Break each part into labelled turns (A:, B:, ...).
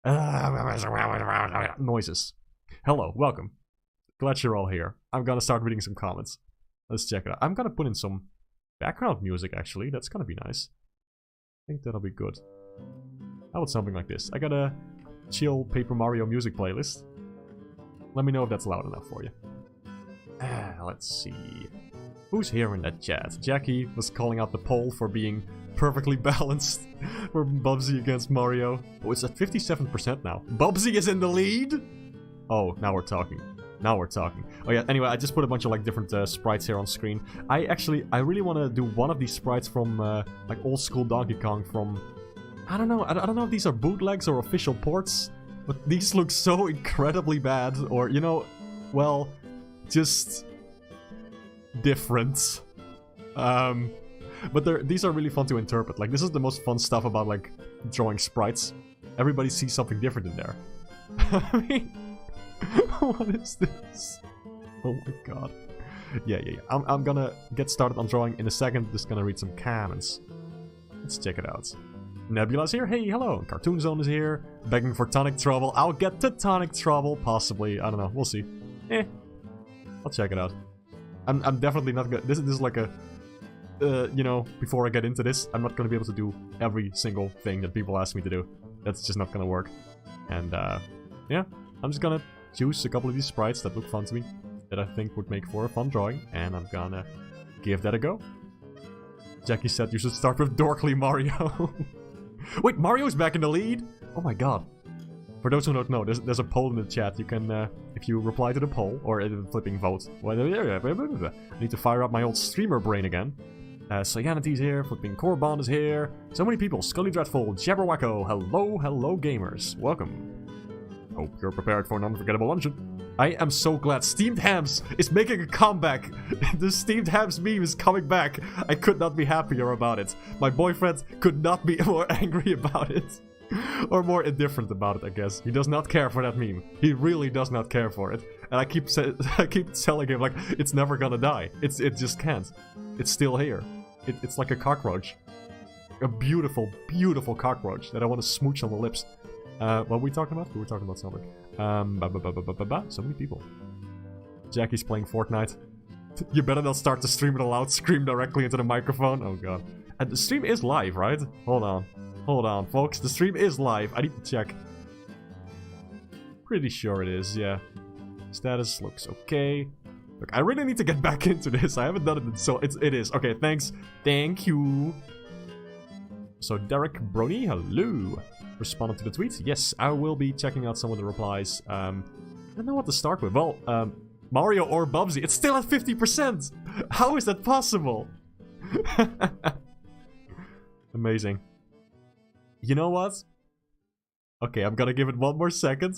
A: Noises. Hello, welcome. Glad you're all here. I'm gonna start reading some comments. Let's check it out. I'm gonna put in some background music, actually. That's gonna be nice. I think that'll be good. How about something like this? I got a chill Paper Mario music playlist. Let me know if that's loud enough for you. Let's see. Who's here in that chat? Jackie was calling out the poll for being perfectly balanced for BUBSY against Mario. Oh, it's at 57% now. BUBSY is in the lead? Oh, now we're talking. Now we're talking. Oh yeah, anyway, I just put a bunch of like different sprites here on screen. I really want to do one of these sprites from like old school Donkey Kong from... I don't know. I don't know if these are bootlegs or official ports, but these look so incredibly bad, or, you know, well, just different. But these are really fun to interpret. Like, this is the most fun stuff about, like, drawing sprites. Everybody sees something different in there. I mean, what is this? Oh my god. Yeah. I'm gonna get started on drawing in a second. Just gonna read some comments. Let's check it out. Nebula's here. Hey, hello. Cartoon Zone is here. Begging for Tonic Trouble. I'll get to Tonic Trouble. Possibly. I don't know. We'll see. I'll check it out. I'm definitely not gonna... This is like a... you know, before I get into this, I'm not gonna be able to do every single thing that people ask me to do. That's just not gonna work. And, yeah. I'm just gonna choose a couple of these sprites that look fun to me, that I think would make for a fun drawing, and I'm gonna give that a go. Jackie said you should start with Dorkly Mario. Wait, Mario's back in the lead? Oh my god. For those who don't know, there's a poll in the chat. You can, if you reply to the poll, or flipping vote. I need to fire up my old streamer brain again. Cyanity's here, Flipping Corbond is here. So many people. Scully Dreadful, Jabberwacko, hello gamers. Welcome. Hope you're prepared for an unforgettable luncheon. I am so glad Steamed Hams is making a comeback. The Steamed Hams meme is coming back. I could not be happier about it. My boyfriend could not be more angry about it. Or more indifferent about it, I guess. He does not care for that meme. He really does not care for it. And I keep telling him, like, it's never gonna die. It just can't. It's still here. It's like a cockroach. A beautiful, beautiful cockroach that I want to smooch on the lips. What were we talking about? We were talking about something. So many people. Jackie's playing Fortnite. You better not start the stream with a loud scream directly into the microphone. Oh god. And the stream is live, right? Hold on. Hold on, folks. The stream is live. I need to check. Pretty sure it is, yeah. Status looks okay. Look, I really need to get back into this. I haven't done it, so it is. Okay, thanks. Thank you. So, Derek Brony, hello. Responded to the tweet. Yes, I will be checking out some of the replies. I don't know what to start with. Well, Mario or BUBSY. It's still at 50%! How is that possible? Amazing. You know what? Okay, I'm gonna give it one more second.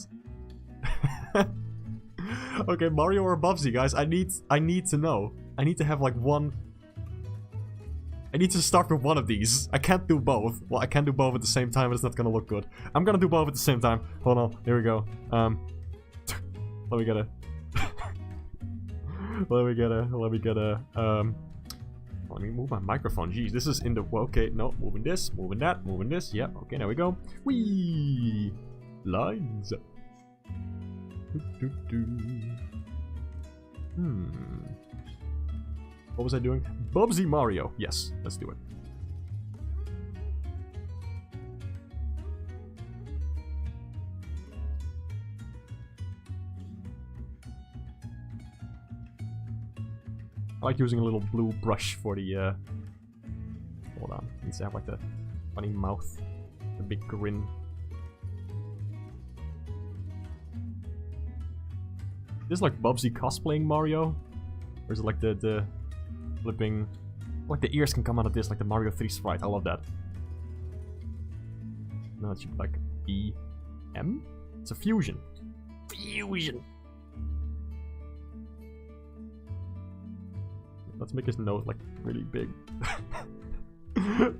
A: Okay, Mario or BUBSY, guys. I need to know. I need to have like one... I need to start with one of these. I can't do both. Well, I can't do both at the same time, but it's not gonna look good. I'm gonna do both at the same time. Hold on. Here we go. Let me get a... Let me move my microphone. Jeez, this is in the... Okay, no. Moving this, moving that, moving this. Yep, okay, there we go. Whee! Lines. What was I doing? BUBSY Mario. Yes, let's do it. I like using a little blue brush for the, Hold on. Needs to have like the funny mouth. The big grin. This is like BUBSY cosplaying Mario? Or is it like the flipping... Like the ears can come out of this, like the Mario 3 sprite. I love that. No, it should be like E-M? It's a fusion. Fusion! Let's make his nose like really big.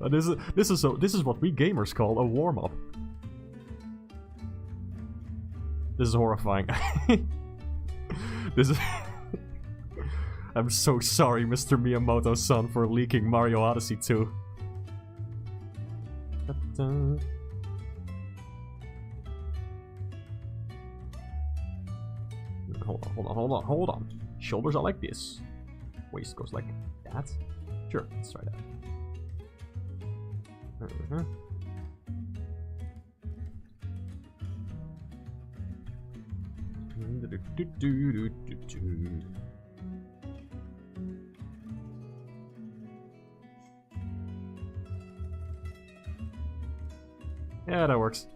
A: This is what we gamers call a warm-up. This is horrifying. This is... I'm so sorry, Mr. Miyamoto-san, for leaking Mario Odyssey 2. hold on. Shoulders are like this. Waist goes like that. Sure, let's try that. Yeah, that works.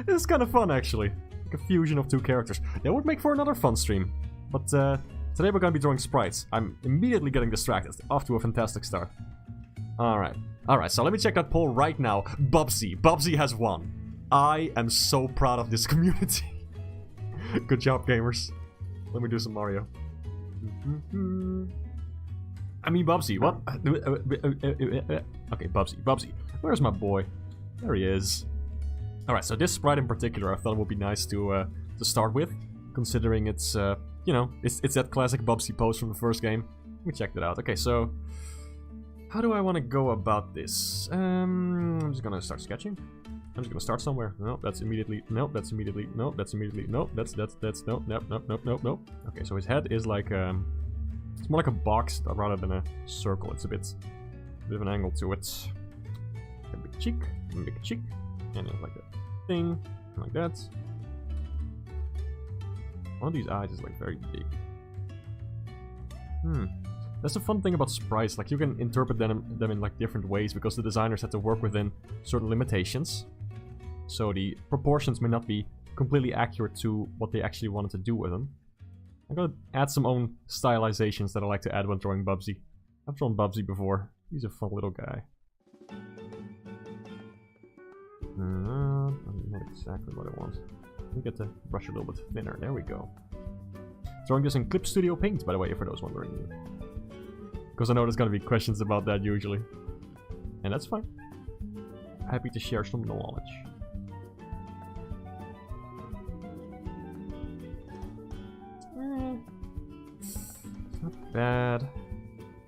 A: It's kind of fun, actually. Like a fusion of two characters. That would make for another fun stream. But today we're gonna be drawing sprites. I'm immediately getting distracted. Off to a fantastic start. Alright. Alright, so let me check that poll right now. BUBSY. BUBSY has won. I am so proud of this community. Good job, gamers. Let me do some Mario. I mean, BUBSY. What? Okay, BUBSY. BUBSY. Where's my boy? There he is. Alright, so this sprite in particular I thought it would be nice to start with, considering it's, you know, it's that classic BUBSY pose from the first game. Let me check that out. Okay, so how do I want to go about this? I'm just gonna start sketching. I'm just gonna start somewhere. No, that's immediately. No, that's immediately. No, that's immediately. No, that's no, nope. Okay, so his head is like it's more like a box rather than a circle. It's a bit of an angle to it. A big cheek, and like a thing, like that. One of these eyes is like very big. That's the fun thing about sprites. Like you can interpret them in like different ways because the designers had to work within certain limitations. So the proportions may not be completely accurate to what they actually wanted to do with them. I'm gonna add some own stylizations that I like to add when drawing BUBSY. I've drawn BUBSY before. He's a fun little guy. Not exactly what I want. Let me get the brush a little bit thinner. There we go. Drawing this in Clip Studio Paint, by the way, for those wondering. Because I know there's gonna be questions about that usually. And that's fine. Happy to share some knowledge. Not bad.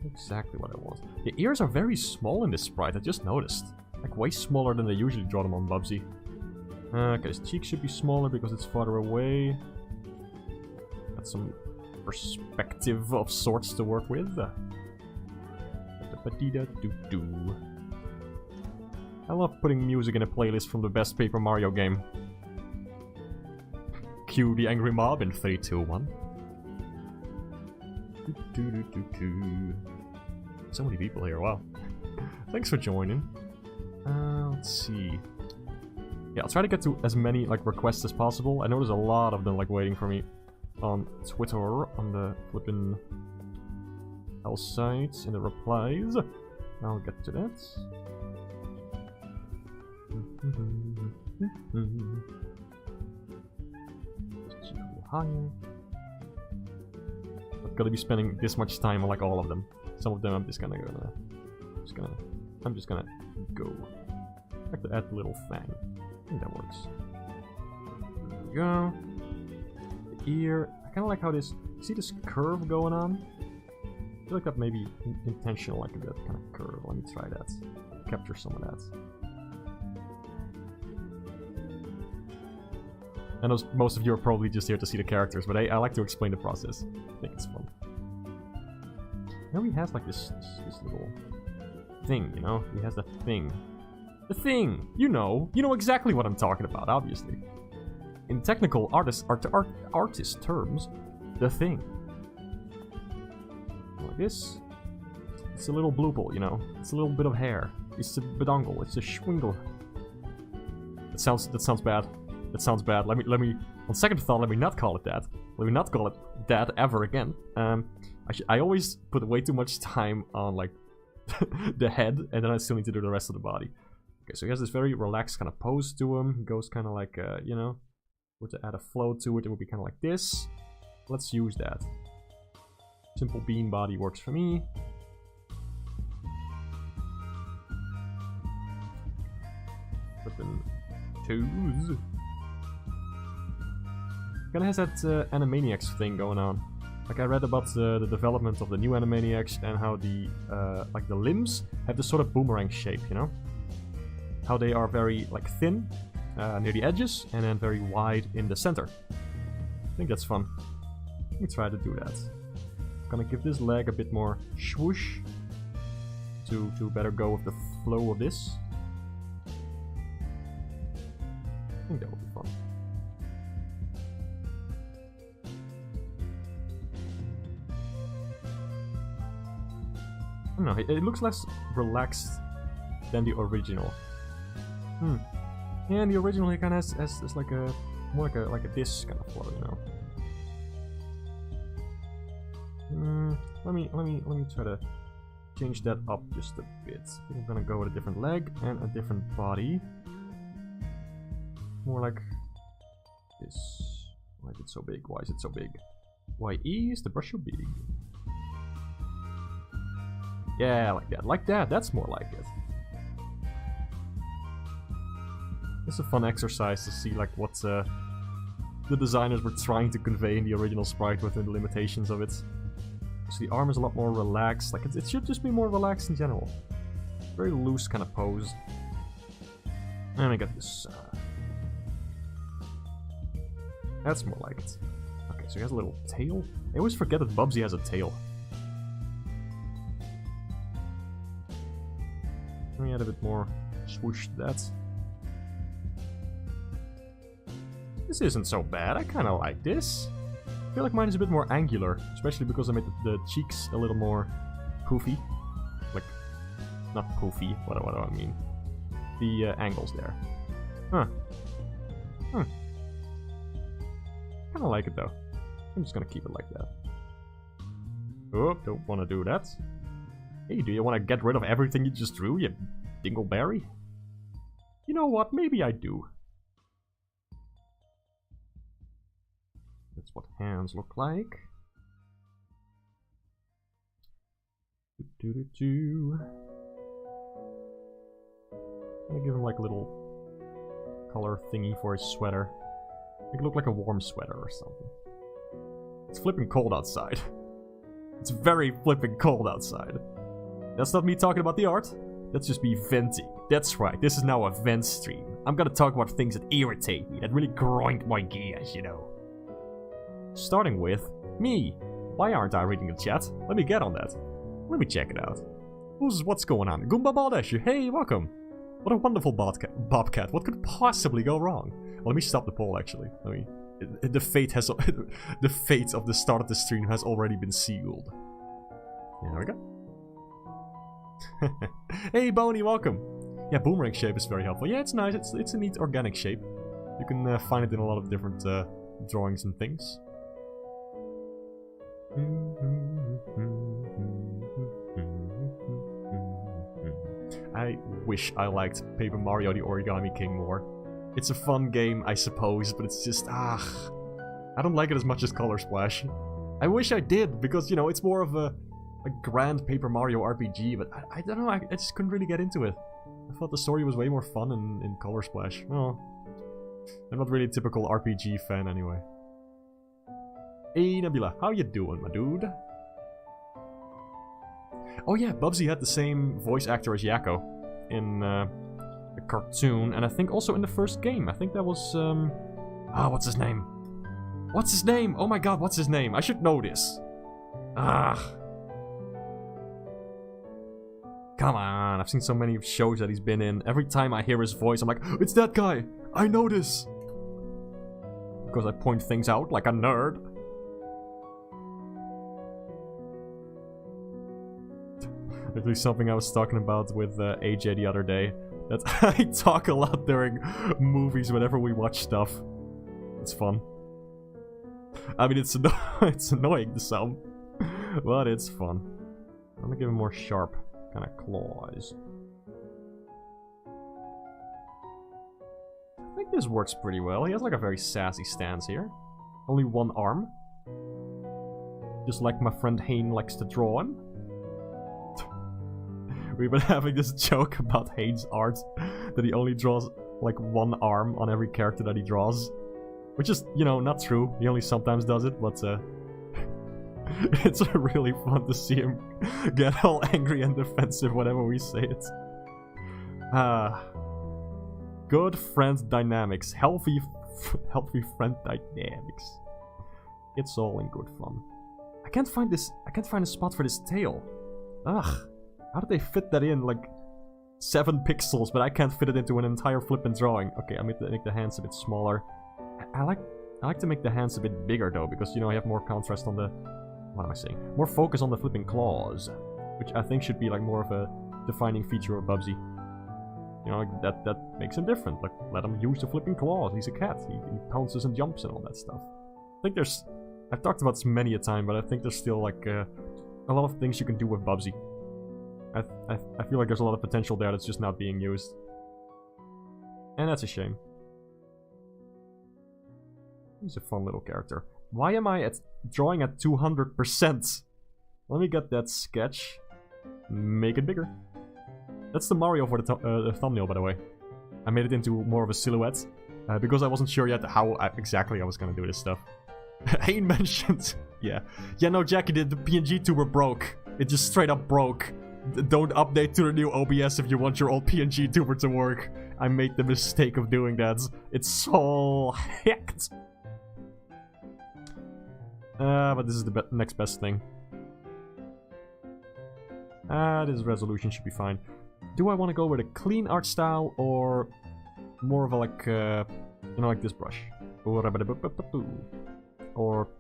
A: Exactly what I want. The ears are very small in this sprite, I just noticed. Like way smaller than they usually draw them on BUBSY. Okay, his cheek should be smaller because it's farther away. Got some perspective of sorts to work with. I love putting music in a playlist from the best Paper Mario game. Cue the angry mob in 3, 2, 1. So many people here, wow. Thanks for joining. Let's see. Yeah, I'll try to get to as many like requests as possible. I know there's a lot of them like waiting for me on Twitter, on the flippin' hell site, in the replies. I'll get to that. Higher. I'm gonna be spending this much time on like all of them. Some of them I'm just gonna go. I like to add the little fang. I think that works. There we go. The ear. I kind of like how this. See this curve going on? I feel like that may be intentional, like that kind of curve. Let me try that. Capture some of that. I know most of you are probably just here to see the characters, but I like to explain the process. I think it's fun. Now he has like this little thing, you know? He has that thing. The thing! You know exactly what I'm talking about, obviously. In technical artist terms, the thing. Like this. It's a little bloople, you know? It's a little bit of hair. It's a bedongle. It's a schwingle. That sounds bad. That sounds bad. Let me. On second thought, let me not call it that. Let me not call it that ever again. I always put way too much time on like the head, and then I still need to do the rest of the body. Okay, so he has this very relaxed kind of pose to him. He goes kind of like, you know, were to add a flow to it, it would be kind of like this. Let's use that. Simple bean body works for me. Flippin' toes. Kinda has that Animaniacs thing going on. Like I read about the development of the new Animaniacs and how the like the limbs have this sort of boomerang shape, you know? How they are very like thin near the edges, and then very wide in the center. I think that's fun. Let me try to do that. Gonna give this leg a bit more swoosh to better go with the flow of this. I think that will be fun. I don't know, it looks less relaxed than the original. Yeah, and the original he kind of has like a more like a disc kind of flow, you know. Let me try to change that up just a bit. I think I'm gonna go with a different leg and a different body. More like this. Why is it so big? Why is it so big? Why is the brush so big? Yeah, like that. Like that. That's more like it. It's a fun exercise to see like what the designers were trying to convey in the original sprite within the limitations of it. So the arm is a lot more relaxed. Like it should just be more relaxed in general. Very loose kind of pose. And I got this. That's more like it. Okay, so he has a little tail. I always forget that BUBSY has a tail. Let me add a bit more swoosh to that. This isn't so bad. I kind of like this. I feel like mine is a bit more angular, especially because I made the cheeks a little more poofy. Like, not poofy. What do I mean? The angles there. Huh. Kind of like it though. I'm just gonna keep it like that. Oh, don't want to do that. Hey, do you want to get rid of everything you just drew, you dingleberry? You know what? Maybe I do. That's what hands look like. I'm gonna give him like a little color thingy for his sweater. Make it look like a warm sweater or something. It's flipping cold outside. It's very flipping cold outside. That's not me talking about the art. That's just me venting. That's right, this is now a vent stream. I'm gonna talk about things that irritate me, that really grind my gears, you know. Starting with me. Why aren't I reading the chat? Let me get on that. Let me check it out. What's going on? Goomba Baldash, hey, welcome. What a wonderful bobcat. What could possibly go wrong? Well, let me stop the poll actually. The fate of the start of the stream has already been sealed. There we go. Hey Boney, welcome. Yeah, boomerang shape is very helpful. Yeah, it's nice. It's a neat organic shape. You can find it in a lot of different drawings and things. I wish I liked Paper Mario the Origami King more. It's a fun game, I suppose, but it's just, I don't like it as much as Color Splash. I wish I did, because, you know, it's more of a grand Paper Mario RPG, but I don't know, I just couldn't really get into it. I thought the story was way more fun in Color Splash. Oh, I'm not really a typical RPG fan anyway. Hey Nabila, how you doing, my dude? Oh yeah, BUBSY had the same voice actor as Yakko in the cartoon, and I think also in the first game. I think that was, what's his name? What's his name? Oh my god, what's his name? I should know this. Come on, I've seen so many shows that he's been in. Every time I hear his voice, I'm like, it's that guy! I know this! Because I point things out like a nerd. Actually, something I was talking about with AJ the other day. That I talk a lot during movies whenever we watch stuff. It's fun. I mean, it's annoying to some, but it's fun. I'm gonna give him more sharp kind of claws. I think this works pretty well. He has like a very sassy stance here. Only one arm. Just like my friend Hayne likes to draw him. We've been having this joke about Haynes' art, that he only draws like one arm on every character that he draws. Which is, you know, not true. He only sometimes does it, but it's really fun to see him get all angry and defensive whenever we say it. Good friend dynamics. Healthy friend dynamics. It's all in good fun. I can't find a spot for this tail. Ugh. How did they fit that in? Like 7 pixels, but I can't fit it into an entire flippin' drawing. Okay, I make the hands a bit smaller. I like to make the hands a bit bigger though, because you know I have more contrast on the... What am I saying? More focus on the flipping claws, which I think should be like more of a defining feature of BUBSY. You know, like that makes him different. Like, let him use the flipping claws. He's a cat. He pounces and jumps and all that stuff. I think there's... I've talked about this many a time, but I think there's still like a lot of things you can do with BUBSY. I feel like there's a lot of potential there that's just not being used. And that's a shame. He's a fun little character. Why am I drawing at 200%? Let me get that sketch. Make it bigger. That's the Mario for the thumbnail, by the way. I made it into more of a silhouette. Because I wasn't sure yet how exactly I was gonna do this stuff. Ain't mentioned. Yeah. Yeah, no, Jackie, the PNG tuber broke. It just straight up broke. Don't update to the new OBS if you want your old PNG tuber to work. I made the mistake of doing that. It's so hacked. But this is the next best thing. This resolution should be fine. Do I want to go with a clean art style or more of a like, you know, like this brush? Or,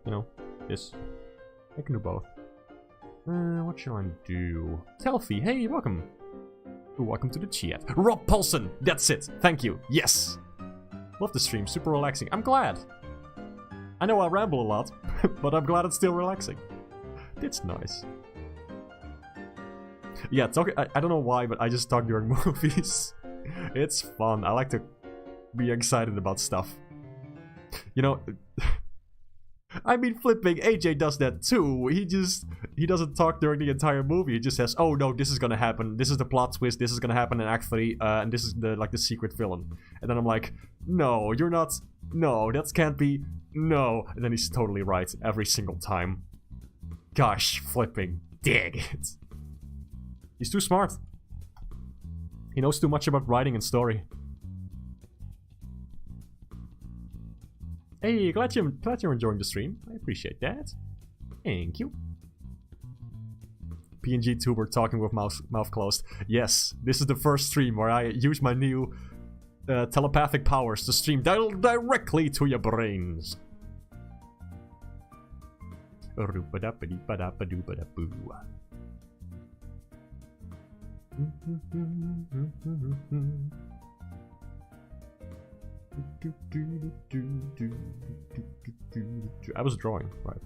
A: you know, this. I can do both. What should I do? Telfie, hey, welcome. Ooh, welcome to the chat. Rob Paulson, that's it. Thank you. Yes. Love the stream, super relaxing. I'm glad. I know I ramble a lot, but I'm glad it's still relaxing. It's nice. Yeah, I don't know why, but I just talk during movies. It's fun. I like to be excited about stuff. You know, I mean, flipping, AJ does that too. He doesn't talk during the entire movie. He just says, oh no, this is gonna happen. This is the plot twist. This is gonna happen in Act 3. And this is the secret villain. And then I'm like, no, you're not. No, that can't be. No. And then he's totally right every single time. Gosh, flipping. Dig it. He's too smart. He knows too much about writing and story. Hey, glad you're enjoying the stream. I appreciate that. Thank you. PNG tuber talking with mouth closed. Yes, this is the first stream where I use my new telepathic powers to stream directly to your brains. I was drawing, right.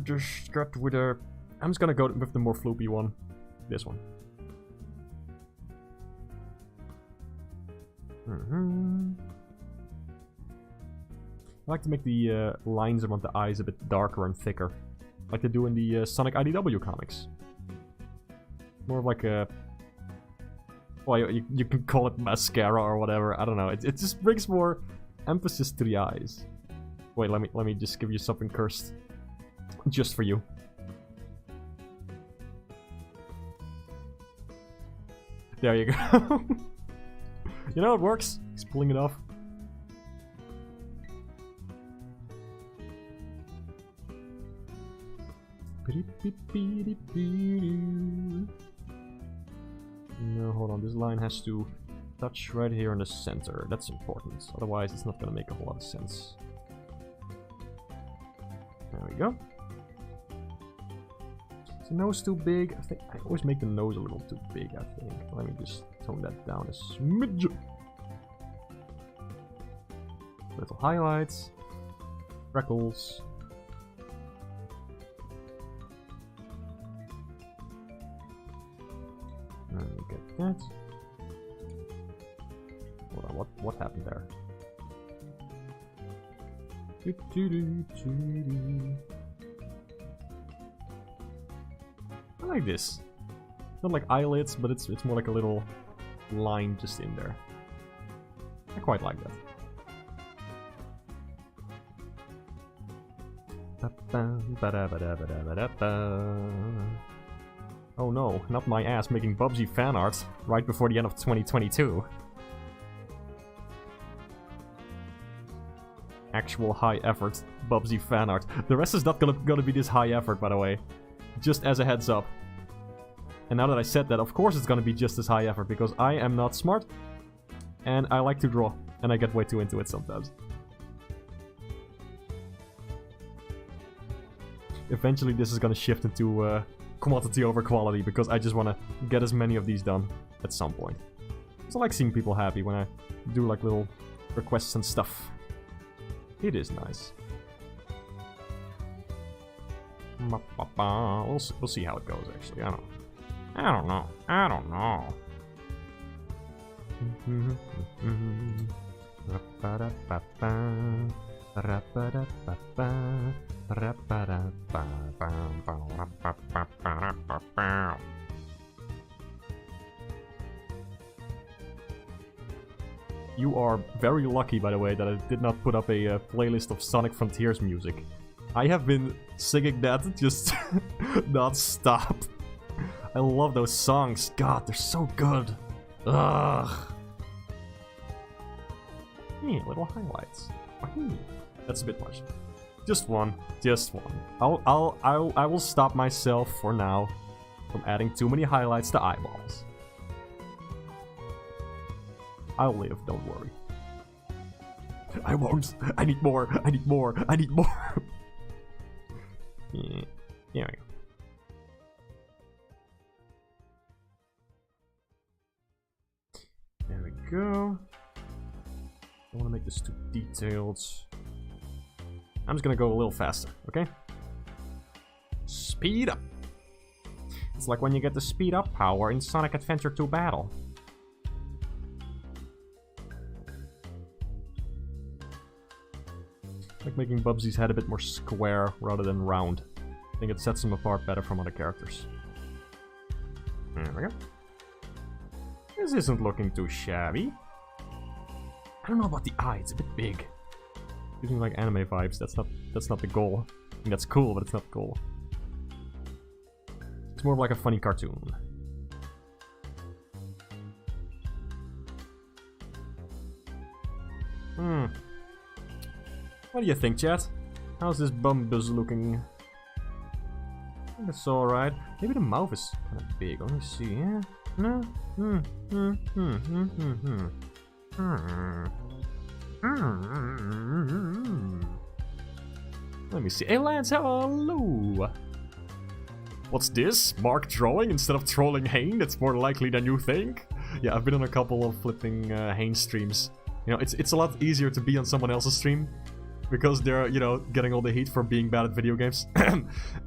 A: Just got with a... I'm just gonna go with the more floopy one. This one. I like to make the lines around the eyes a bit darker and thicker. Like they do in the Sonic IDW comics. More of like a... Well, you can call it mascara or whatever. I don't know. It just brings more emphasis to the eyes. Wait, let me just give you something cursed, just for you. There you go. You know it works. He's pulling it off. No, hold on, this line has to touch right here in the center. That's important. Otherwise, it's not gonna make a whole lot of sense. There we go. Is the nose too big? I think I always make the nose a little too big, I think. Let me just tone that down a smidge. Little highlights. Freckles. Let me get that. Hold on, what happened there? I like this. Not like eyelids, but it's more like a little line just in there. I quite like that. Oh no, not my ass making BUBSY fan art right before the end of 2022. Actual high effort BUBSY fan art. The rest is not gonna be this high effort, by the way. Just as a heads up. And now that I said that, of course it's gonna be just as high effort, because I am not smart. And I like to draw, and I get way too into it sometimes. Eventually this is gonna shift into quantity over quality, because I just wanna get as many of these done at some point. So I like seeing people happy when I do like little requests and stuff. It is nice. We'll see how it goes, actually. I don't know. You are very lucky, by the way, that I did not put up a playlist of Sonic Frontiers music. I have been singing that just non-stop. I love those songs. God, they're so good. Ugh. Yeah, little highlights. That's a bit much. Just one. Just one. I will stop myself for now from adding too many highlights to eyeballs. I'll live, don't worry. I won't. I need more. I need more. I need more. Yeah. There we go. There we go. I want to make this too detailed. I'm just gonna go a little faster, okay? Speed up. It's like when you get the speed up power in Sonic Adventure 2 Battle. Like making Bubsy's head a bit more square rather than round. I think it sets him apart better from other characters. There we go. This isn't looking too shabby. I don't know about the eye, it's a bit big. Giving like anime vibes, that's not the goal. I mean, that's cool, but it's not the goal. It's more of like a funny cartoon. What do you think, chat? How's this bumblebee looking? I think it's alright. Maybe the mouth is kind of big. Let me see. Yeah. No. Let me see. Hey, Lance, hello. What's this? Mark drawing instead of trolling Hane? That's more likely than you think. Yeah, I've been on a couple of flipping Hane streams. You know, it's a lot easier to be on someone else's stream. Because they're, you know, getting all the heat for being bad at video games.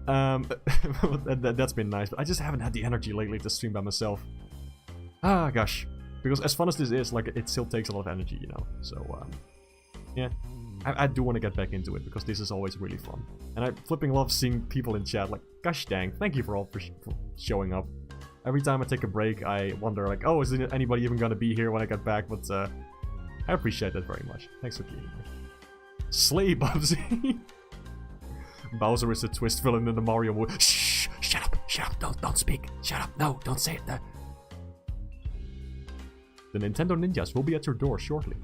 A: That's been nice, but I just haven't had the energy lately to stream by myself. Ah, gosh. Because as fun as this is, like, it still takes a lot of energy, you know. So, yeah. I do want to get back into it, because this is always really fun. And I flipping love seeing people in chat, like, gosh dang, thank you for showing up. Every time I take a break, I wonder, like, oh, is anybody even gonna be here when I get back? But, I appreciate that very much. Thanks for being here. Slay, Bubsy! Bowser is a twist villain in the Mario movie. Shh! Shut up! Don't speak! Shut up! No, don't say it! The Nintendo Ninjas will be at your door shortly.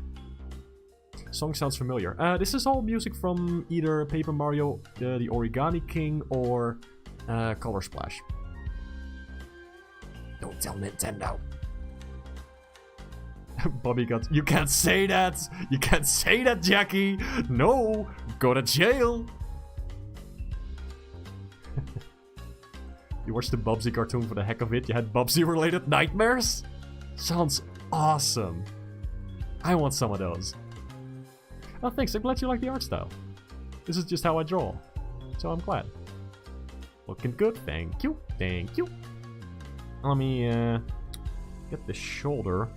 A: Song sounds familiar. This is all music from either Paper Mario, the Origami King, or Color Splash. Don't tell Nintendo. Bobby got... You can't say that! You can't say that, Jackie! No! Go to jail! You watched the Bubsy cartoon for the heck of it? You had Bubsy-related nightmares? Sounds awesome. I want some of those. Oh, thanks. I'm glad you like the art style. This is just how I draw. So I'm glad. Looking good. Thank you. Thank you. Let me get the shoulder.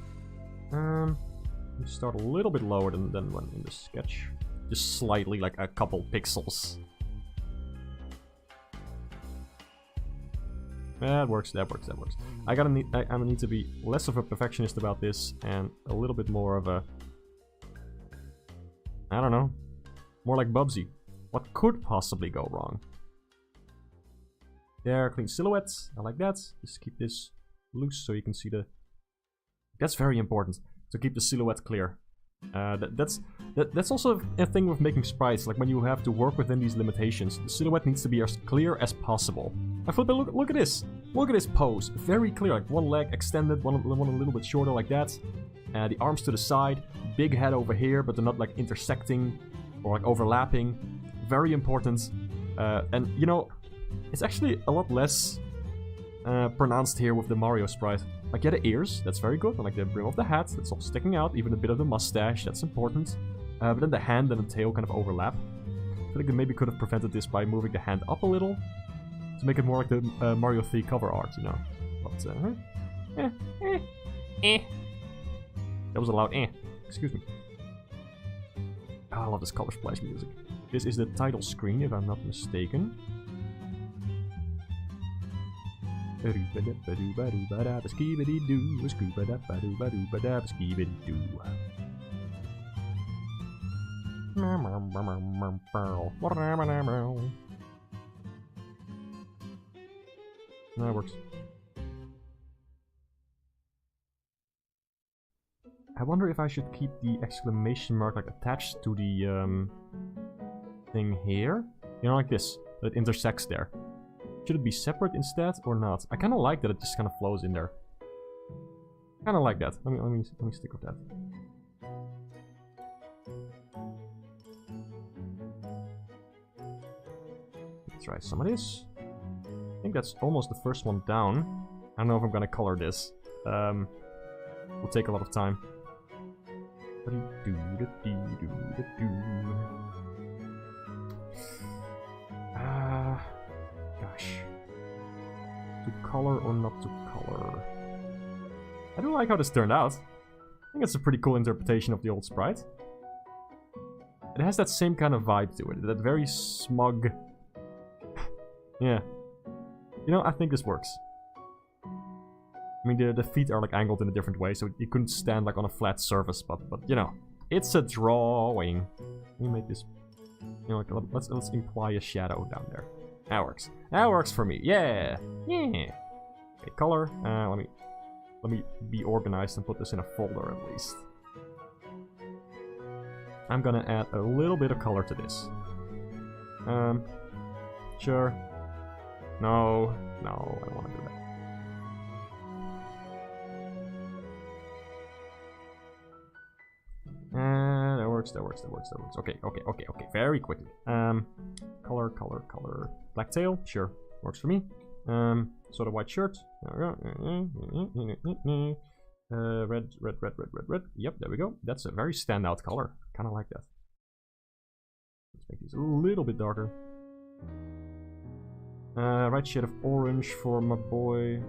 A: Start a little bit lower than when in the sketch. Just slightly, like a couple pixels. That works, that works, that works. I need to be less of a perfectionist about this and a little bit more of a... I don't know. More like Bubsy. What could possibly go wrong? There, clean silhouette. I like that. Just keep this loose so you can see the... That's very important, to keep the silhouette clear. That's also a thing with making sprites, like when you have to work within these limitations, the silhouette needs to be as clear as possible. I flip it, look at this! Look at this pose, very clear, like one leg extended, one a little bit shorter like that. The arms to the side, big head over here, but they're not like intersecting or like overlapping. Very important. And you know, it's actually a lot less pronounced here with the Mario sprite. Like, yeah, the ears, that's very good. And like the brim of the hat, that's all sticking out. Even a bit of the mustache, that's important. But then the hand and the tail kind of overlap. I feel like they maybe could have prevented this by moving the hand up a little. To make it more like the Mario 3 cover art, you know. But, that was a loud excuse me. Oh, I love this color splash music. This is the title screen, if I'm not mistaken. That works. I wonder if I should keep the exclamation mark like attached to the thing here. You know, like this. That it intersects there. Should it be separate instead or not? I kind of like that it just kind of flows in there. Kind of like that. Let me stick with that. Let's try some of this. I think that's almost the first one down. I don't know if I'm gonna color this. Will take a lot of time. Gosh. To color or not to color? I do like how this turned out. I think it's a pretty cool interpretation of the old sprite. It has that same kind of vibe to it. That very smug... yeah. You know, I think this works. I mean, the feet are like angled in a different way, so you couldn't stand like on a flat surface, but you know, it's a drawing. Let me make this, you know, like, let's imply a shadow down there. That works. That works for me. Yeah, yeah. Okay, color. Let me be organized and put this in a folder at least. I'm gonna add a little bit of color to this. Sure. No, I don't want to do that. That works. Okay. Very quickly. Color. Black tail, sure. Works for me. Sort of white shirt. Red. Yep, there we go. That's a very standout color. Kinda like that. Let's make these a little bit darker. Right shade of orange for my boy.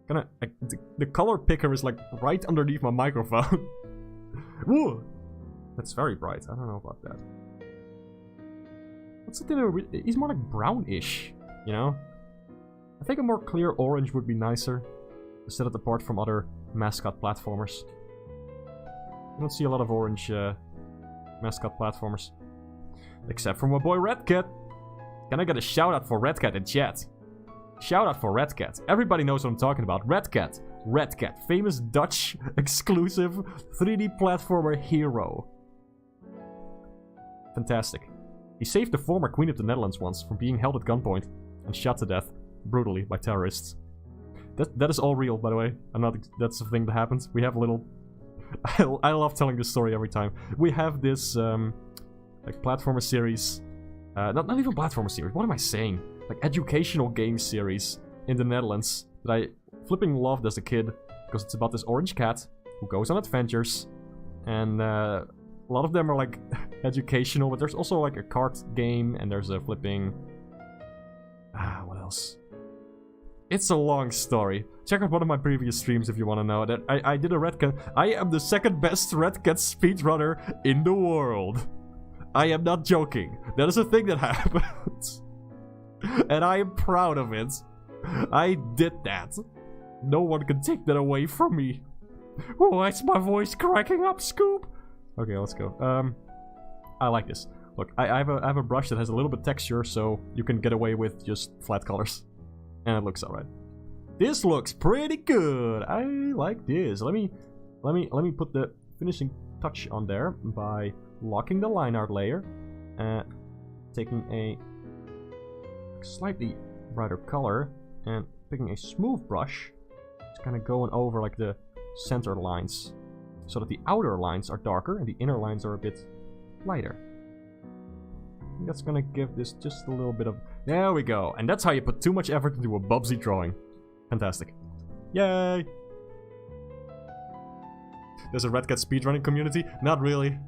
A: The color picker is like right underneath my microphone. Whoa! That's very bright. I don't know about that. What's the he's more like brownish, you know? I think a more clear orange would be nicer to set it apart from other mascot platformers. I don't see a lot of orange mascot platformers. Except for my boy Redcat. Can I get a shout out for Redcat in chat? Shout out for Redcat. Everybody knows what I'm talking about. Redcat. Redcat. Famous Dutch exclusive 3D platformer hero. Fantastic. He saved the former Queen of the Netherlands once from being held at gunpoint and shot to death brutally by terrorists. That is all real, by the way. That's the thing that happens. We have a little... I love telling this story every time. We have this like platformer series. Not even platformer series. What am I saying? Like educational game series in the Netherlands that I flipping loved as a kid because it's about this orange cat who goes on adventures, and a lot of them are like educational, but there's also like a card game and there's a flipping what else? It's a long story. Check out one of my previous streams if you want to know that I did a Redcat. I am the second best Redcat speedrunner in the world. I am not joking. That is a thing that happens. And I am proud of it. I did that. No one can take that away from me. Why is my voice cracking up, Scoop? Okay, let's go. I like this. Look, I have a brush that has a little bit of texture, so you can get away with just flat colors. And it looks alright. This looks pretty good. I like this. Let me put the finishing touch on there by locking the line art layer, taking a slightly brighter color and picking a smooth brush. It's kind of going over like the center lines, so that the outer lines are darker and the inner lines are a bit lighter. I think that's gonna give this just a little bit of... There we go. And that's how you put too much effort into a BUBSY drawing. Fantastic. Yay! There's a Red Cat speedrunning community? Not really.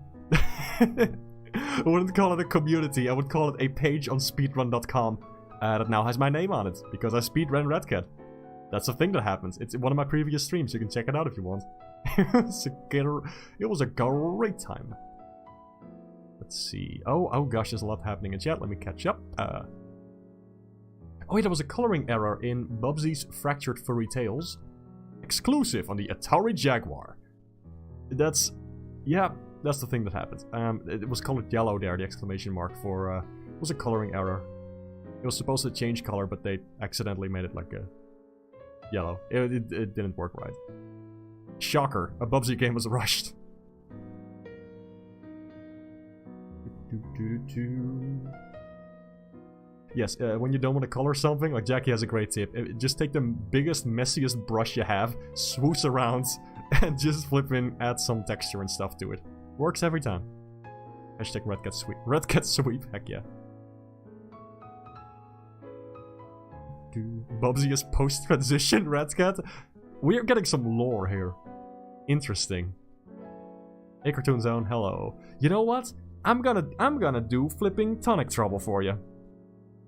A: I wouldn't call it a community. I would call it a page on speedrun.com that now has my name on it, because I speedrun Red Cat. That's a thing that happens. It's one of my previous streams. You can check it out if you want. It was a great time. Let's see. Oh gosh, there's a lot happening in chat. Let me catch up. Oh wait, there was a coloring error in BUBSY's Fractured Furry Tales. Exclusive on the Atari Jaguar. That's... yeah, that's the thing that happened. It was colored yellow there, the exclamation mark for... it was a coloring error. It was supposed to change color, but they accidentally made it like a... yellow. It didn't work right. Shocker, a BUBSY game was rushed. Yes, when you don't want to color something, like Jackie has a great tip. Just take the biggest, messiest brush you have, swoosh around, and just flip in, add some texture and stuff to it. Works every time. Hashtag Red Cat Sweep. Red Cat Sweep, heck yeah. BUBSY is post-transition Red Cat. We are getting some lore here. Interesting. Hey Cartoon Zone, hello. You know what? I'm gonna do flipping Tonic Trouble for you.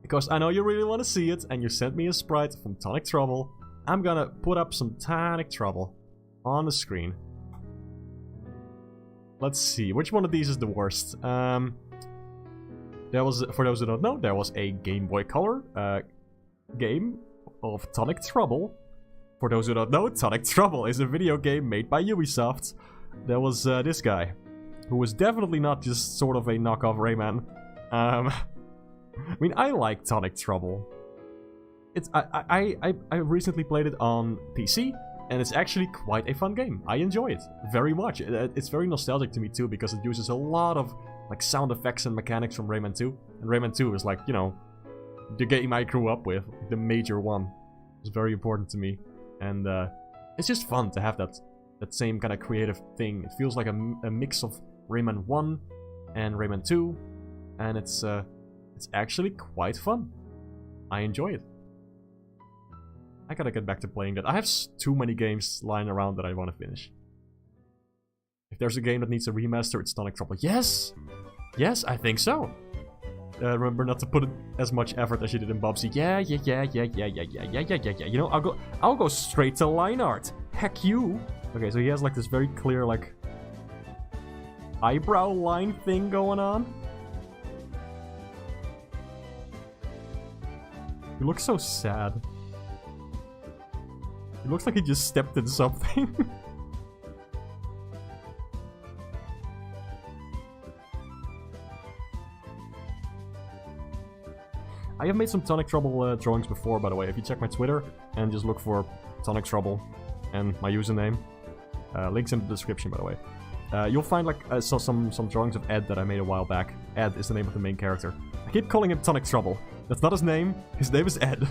A: Because I know you really want to see it, and you sent me a sprite from Tonic Trouble. I'm gonna put up some Tonic Trouble on the screen. Let's see, which one of these is the worst? There was, for those who don't know, there was a Game Boy Color game of Tonic Trouble. For those who don't know, Tonic Trouble is a video game made by Ubisoft. There was this guy, who was definitely not just sort of a knockoff Rayman. I mean, I like Tonic Trouble. It's I recently played it on PC, and it's actually quite a fun game. I enjoy it very much. It's very nostalgic to me too, because it uses a lot of like sound effects and mechanics from Rayman 2. And Rayman 2 is like, you know, the game I grew up with, the major one. It's very important to me, and it's just fun to have that same kind of creative thing. It feels like a mix of Rayman 1 and Rayman 2, and it's actually quite fun. I enjoy it. I gotta get back to playing that. I have too many games lying around that I want to finish. If there's a game that needs a remaster, it's Tonic Trouble. Yes! Yes, I think so. Remember not to put as much effort as you did in BUBSY. Yeah. You know, I'll go straight to line art. Heck you. Okay, so he has like this very clear like eyebrow line thing going on. He looks so sad. He looks like he just stepped in something. I have made some Tonic Trouble drawings before, by the way. If you check my Twitter and just look for Tonic Trouble and my username, links in the description, by the way. You'll find like some drawings of Ed that I made a while back. Ed is the name of the main character. I keep calling him Tonic Trouble. That's not his name. His name is Ed.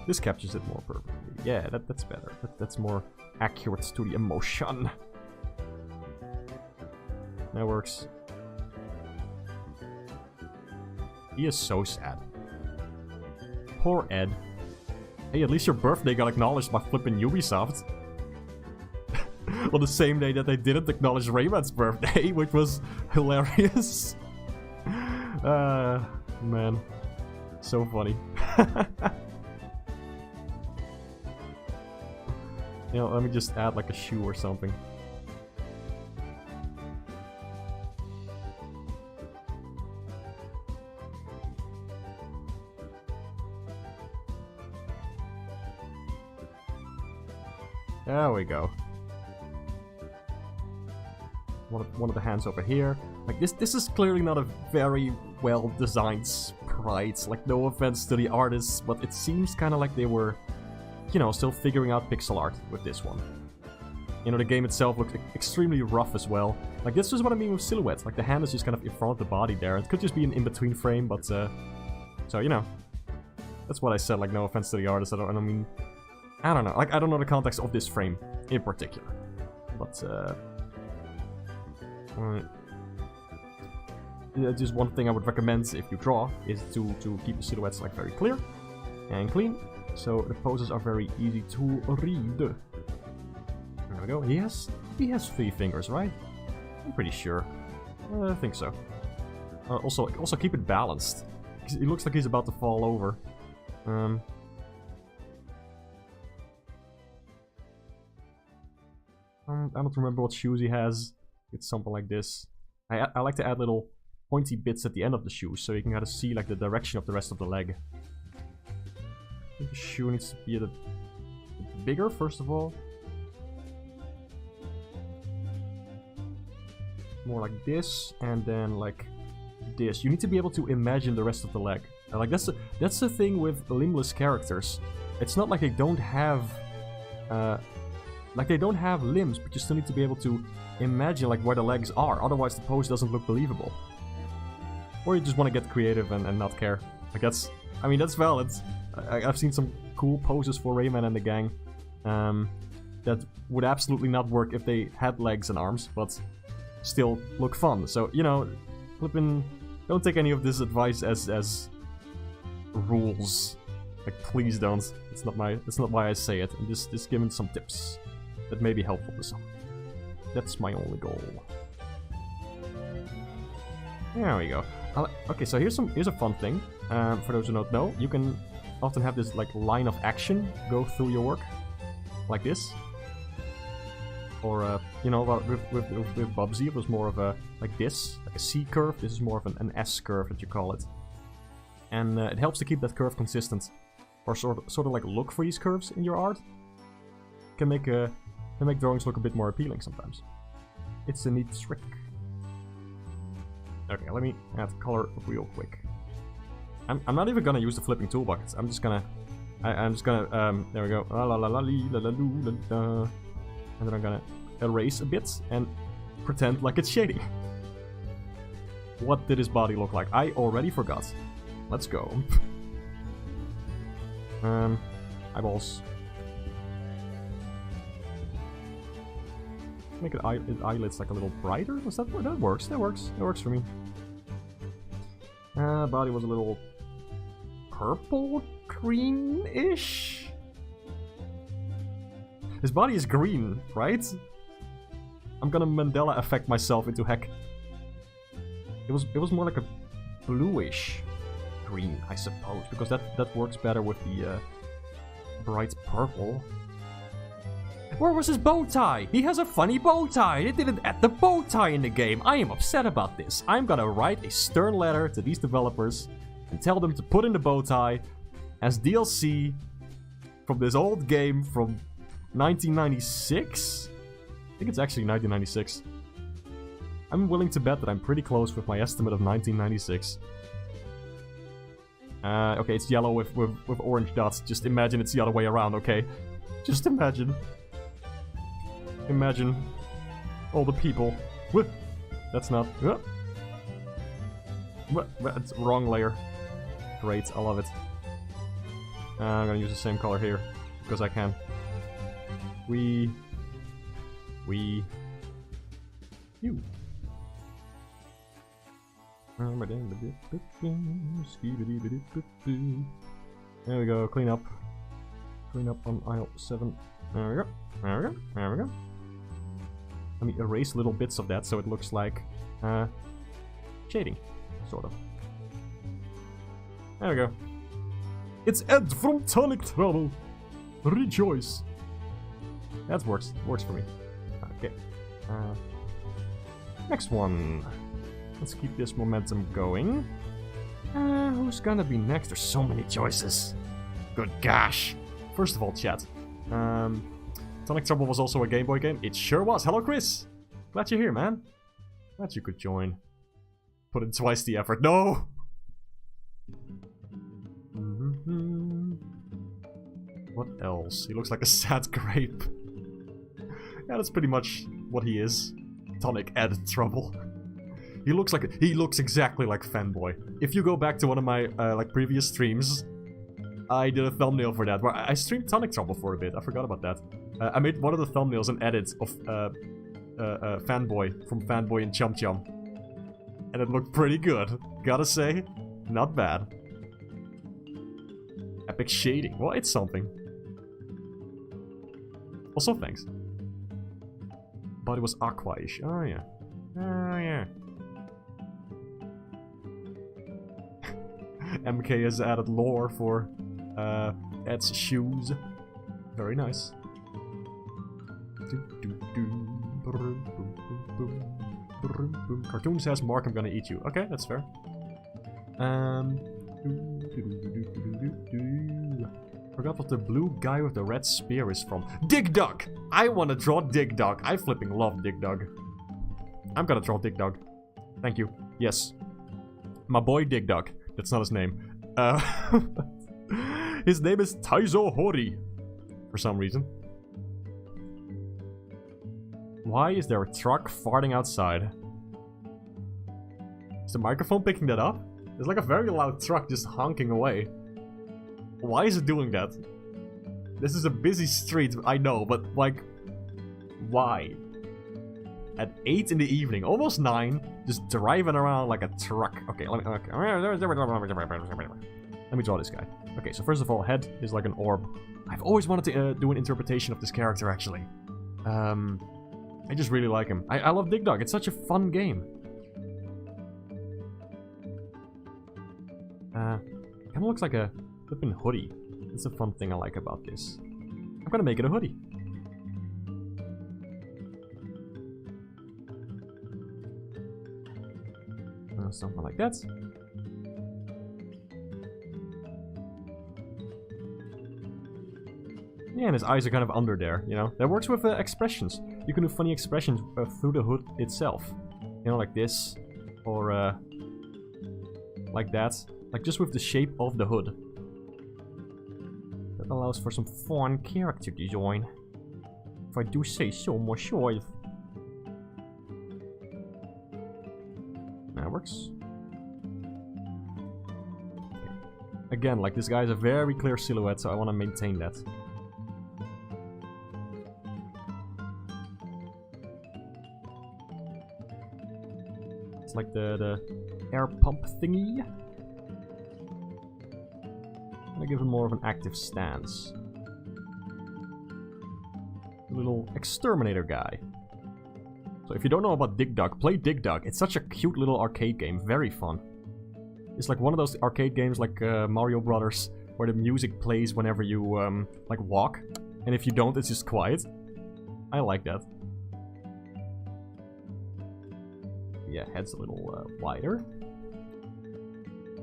A: This captures it more perfectly. Yeah, that's better. That's more accurate to the emotion. That works. He is so sad. Poor Ed. Hey, at least your birthday got acknowledged by flipping Ubisoft. On the same day that they didn't acknowledge Rayman's birthday, which was hilarious. Man. So funny. You know, let me just add like a shoe or something. There we go. one of the hands over here. Like, this is clearly not a very well-designed sprite. Like, no offense to the artists, but it seems kind of like they were, you know, still figuring out pixel art with this one. You know, the game itself looked extremely rough as well. Like, this is what I mean with silhouettes. Like, the hand is just kind of in front of the body there. It could just be an in-between frame, but, so, you know. That's what I said, like, no offense to the artist. I mean, I don't know. Like, I don't know the context of this frame in particular. But, just one thing I would recommend if you draw is to keep the silhouettes, like, very clear and clean. So the poses are very easy to read. There we go. He has 3 fingers, right? I'm pretty sure. I think so. Also keep it balanced. He looks like he's about to fall over. I don't remember what shoes he has. It's something like this. I like to add little pointy bits at the end of the shoes so you can kind of see like the direction of the rest of the leg. I think the shoe needs to be a bit bigger first of all. More like this, and then like this. You need to be able to imagine the rest of the leg. Like that's the thing with limbless characters. It's not like they don't have limbs, but you still need to be able to imagine like where the legs are. Otherwise, the pose doesn't look believable. Or you just want to get creative and not care. Like that's, I mean, that's valid. I've seen some cool poses for Rayman and the gang that would absolutely not work if they had legs and arms, but still look fun. So, you know, flippin', don't take any of this advice as rules. Like, please don't. It's not why I say it. I'm just giving some tips that may be helpful to some. That's my only goal. There we go. Okay, so here's a fun thing. For those who don't know, you can often have this like line of action go through your work, like this. Or you know, with BUBSY, it was more of a like this, like a C curve. This is more of an S curve that you call it, and it helps to keep that curve consistent, or sort of like look for these curves in your art. Can make drawings look a bit more appealing sometimes. It's a neat trick. Okay, let me add color real quick. I'm not even gonna use the flipping tool buckets. I'm just gonna there we go. La la la la la la la la. And then I'm gonna erase a bit and pretend like it's shading. What did his body look like? I already forgot. Let's go. Eyeballs. Make his eyelids like a little brighter. That works. That works for me. Body was a little purple green-ish. His body is green, right? I'm gonna Mandela effect myself into heck. It was more like a bluish green, I suppose, because that works better with the bright purple. Where was his bow tie? He has a funny bow tie. They didn't add the bow tie in the game. I am upset about this. I'm gonna write a stern letter to these developers and tell them to put in the bow tie as DLC from this old game from 1996? I think it's actually 1996. I'm willing to bet that I'm pretty close with my estimate of 1996. Okay, it's yellow with orange dots. Just imagine it's the other way around, okay? Just imagine. Imagine all the people. What? That's not... It's wrong layer. Great, I love it. I'm gonna use the same color here, because I can. You. There we go, clean up. Clean up on aisle 7. There we go. There we go. There we go. Let me erase little bits of that so it looks like shading, sort of. There we go. It's Ed from Tonic Trouble. Rejoice. That works for me. Okay. Next one. Let's keep this momentum going. Who's gonna be next? There's so many choices. Good gosh. First of all, chat. Tonic Trouble was also a Game Boy game. It sure was. Hello, Chris. Glad you're here, man. That you could join. Put in twice the effort. No! What else? He looks like a sad grape. Yeah, that's pretty much what he is. Tonic Trouble. He looks exactly like Fanboy. If you go back to one of my like previous streams, I did a thumbnail for that where I streamed Tonic Trouble for a bit. I forgot about that. I made one of the thumbnails an edit of Fanboy from Fanboy and Chum Chum, and it looked pretty good. Gotta say, not bad. Epic shading. Well, it's something. Also, thanks. But it was aqua-ish. Oh yeah. Oh yeah. MK has added lore for Ed's shoes. Very nice. Cartoon says, Mark, I'm gonna eat you. Okay, that's fair. Forgot what the blue guy with the red spear is from. Dig Dug! I wanna draw Dig Dug. I flipping love Dig Dug. I'm gonna draw Dig Dug. Thank you. Yes. My boy Dig Dug. That's not his name. His name is Taizo Hori. For some reason. Why is there a truck farting outside? Is the microphone picking that up? There's like a very loud truck just honking away. Why is it doing that? This is a busy street, I know, but like... Why? At 8 in the evening, almost 9, just driving around like a truck. Okay, let me draw this guy. Okay, so first of all, head is like an orb. I've always wanted to do an interpretation of this character, actually. I just really like him. I love Dig Dug. It's such a fun game. Kind of looks like a flippin' hoodie. That's a fun thing I like about this. I'm gonna make it a hoodie. Something like that. Yeah, and his eyes are kind of under there, you know? That works with expressions. You can do funny expressions through the hood itself. You know, like this. Or, like that. Like, just with the shape of the hood. That allows for some fun character design. If I do say so myself. That works. Okay. Again, like, this guy has a very clear silhouette, so I want to maintain that. It's like the air pump thingy. I'm gonna give him more of an active stance. A little exterminator guy. So if you don't know about Dig Dug, play Dig Dug. It's such a cute little arcade game, very fun. It's like one of those arcade games like Mario Brothers, where the music plays whenever you like walk, and if you don't, it's just quiet. I like that. Yeah, head's a little wider.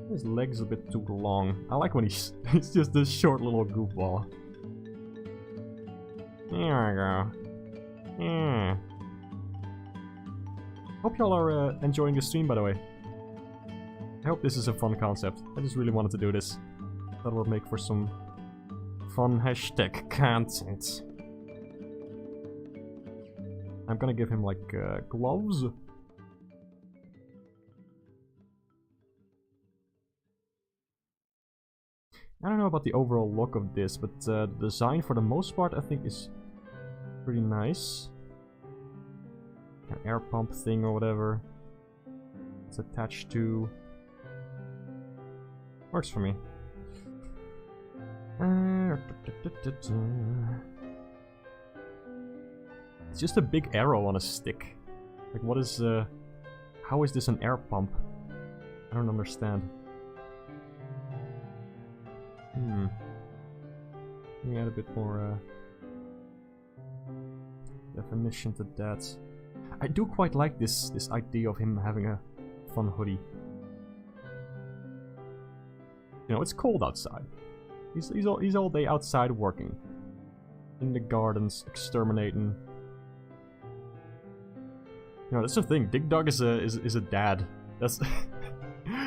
A: His leg's a bit too long. I like when he's just this short little goofball. There we go. Yeah. Hope y'all are enjoying the stream, by the way. I hope this is a fun concept. I just really wanted to do this. That will make for some fun hashtag content. I'm gonna give him, like, gloves. I don't know about the overall look of this, but the design for the most part I think is pretty nice. An air pump thing or whatever it's attached to. Works for me. It's just a big arrow on a stick. Like, what is how is this an air pump? I don't understand. Let me add a bit more definition to that. I do quite like this idea of him having a fun hoodie. You know, it's cold outside. He's all day outside working. In the gardens, exterminating. No, that's the thing. Dig Dug is a dad. That's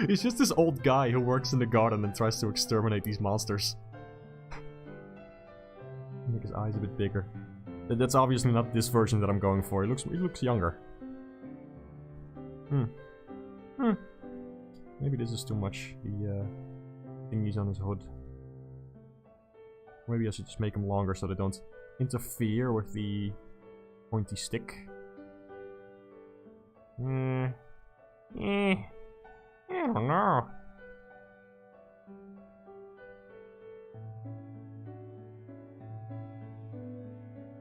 A: he's just this old guy who works in the garden and tries to exterminate these monsters. Make his eyes a bit bigger. That's obviously not this version that I'm going for. He looks younger. Maybe this is too much. The thingies on his hood. Maybe I should just make them longer so they don't interfere with the pointy stick. I don't know.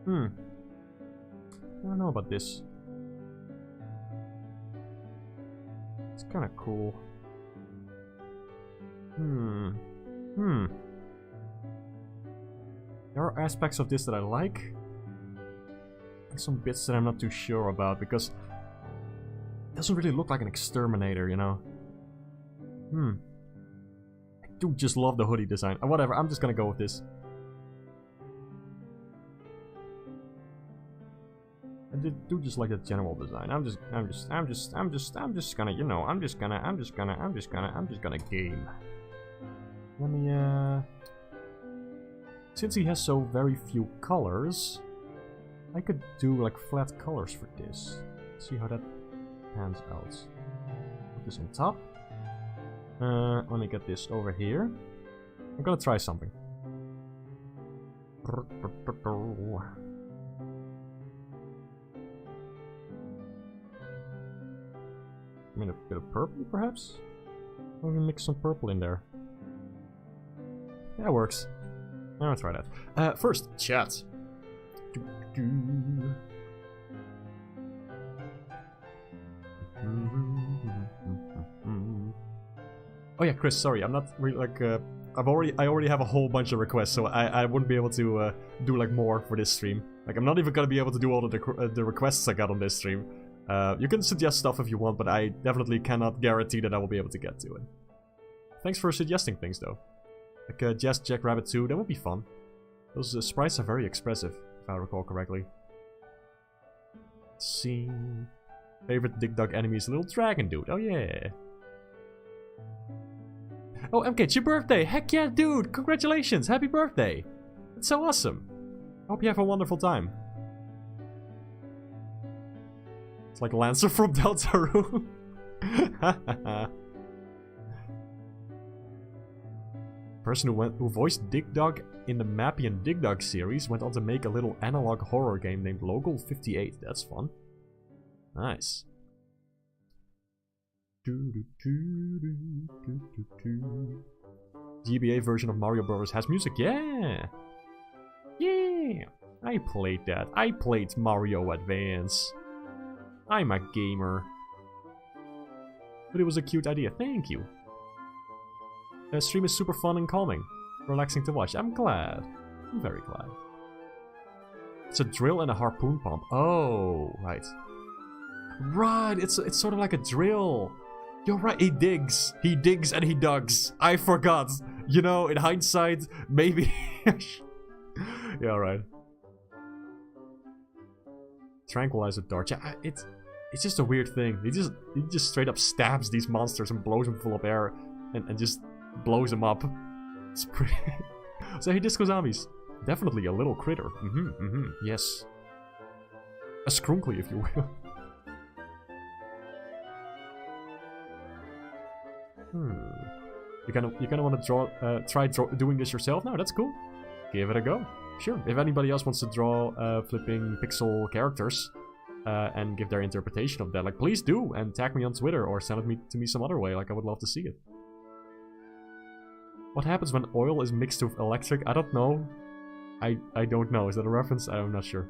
A: I don't know about this. It's kind of cool. There are aspects of this that I like. And some bits that I'm not too sure about, because it doesn't really look like an exterminator, you know? I do just love the hoodie design. Whatever, I'm just gonna go with this. I do just like the general design. I'm just gonna, you know, I'm just gonna game. Let me, since he has so very few colors, I could do like flat colors for this. See how that pans out. Put this on top. Let me get this over here. I'm gonna try something. I mean, a bit of purple, perhaps? Let me mix some purple in there. That works. I'll try that. First, chat. Oh yeah, Chris, sorry, I'm not really like, I already have a whole bunch of requests, so I wouldn't be able to do like more for this stream. Like, I'm not even gonna be able to do all of the requests I got on this stream. You can suggest stuff if you want, but I definitely cannot guarantee that I will be able to get to it. Thanks for suggesting things, though. Like Jazz Jackrabbit 2, that would be fun. Those sprites are very expressive, if I recall correctly. Let's see... Favorite Dig Dug enemy is a little dragon dude. Oh yeah. Oh, MK, it's your birthday! Heck yeah, dude! Congratulations! Happy birthday! That's so awesome! I hope you have a wonderful time. It's like Lancer from Deltarune. Person who voiced Dig Dug in the Mappy and Dig Dug series went on to make a little analog horror game named Local 58. That's fun. Nice. GBA version of Mario Bros. Has music. Yeah! Yeah! I played that. I played Mario Advance. I'm a gamer. But it was a cute idea. Thank you. The stream is super fun and calming. Relaxing to watch. I'm glad. I'm very glad. It's a drill and a harpoon pump. Oh, right. Right, it's sort of like a drill. You're right, he digs. He digs and he dugs. I forgot. You know, in hindsight, maybe... Yeah, right. Tranquilizer dart. Yeah, it's just a weird thing. He just straight up stabs these monsters and blows them full of air and just blows them up. It's pretty... So hey, Disco Zombies. Definitely a little critter. Yes. A skrunkly, if you will. You kinda want to try doing this yourself? No, that's cool. Give it a go. Sure. If anybody else wants to draw flipping pixel characters and give their interpretation of that, like, please do, and tag me on Twitter or send it to me some other way. Like, I would love to see it. What happens when oil is mixed with electric? I don't know. I don't know. Is that a reference? I'm not sure.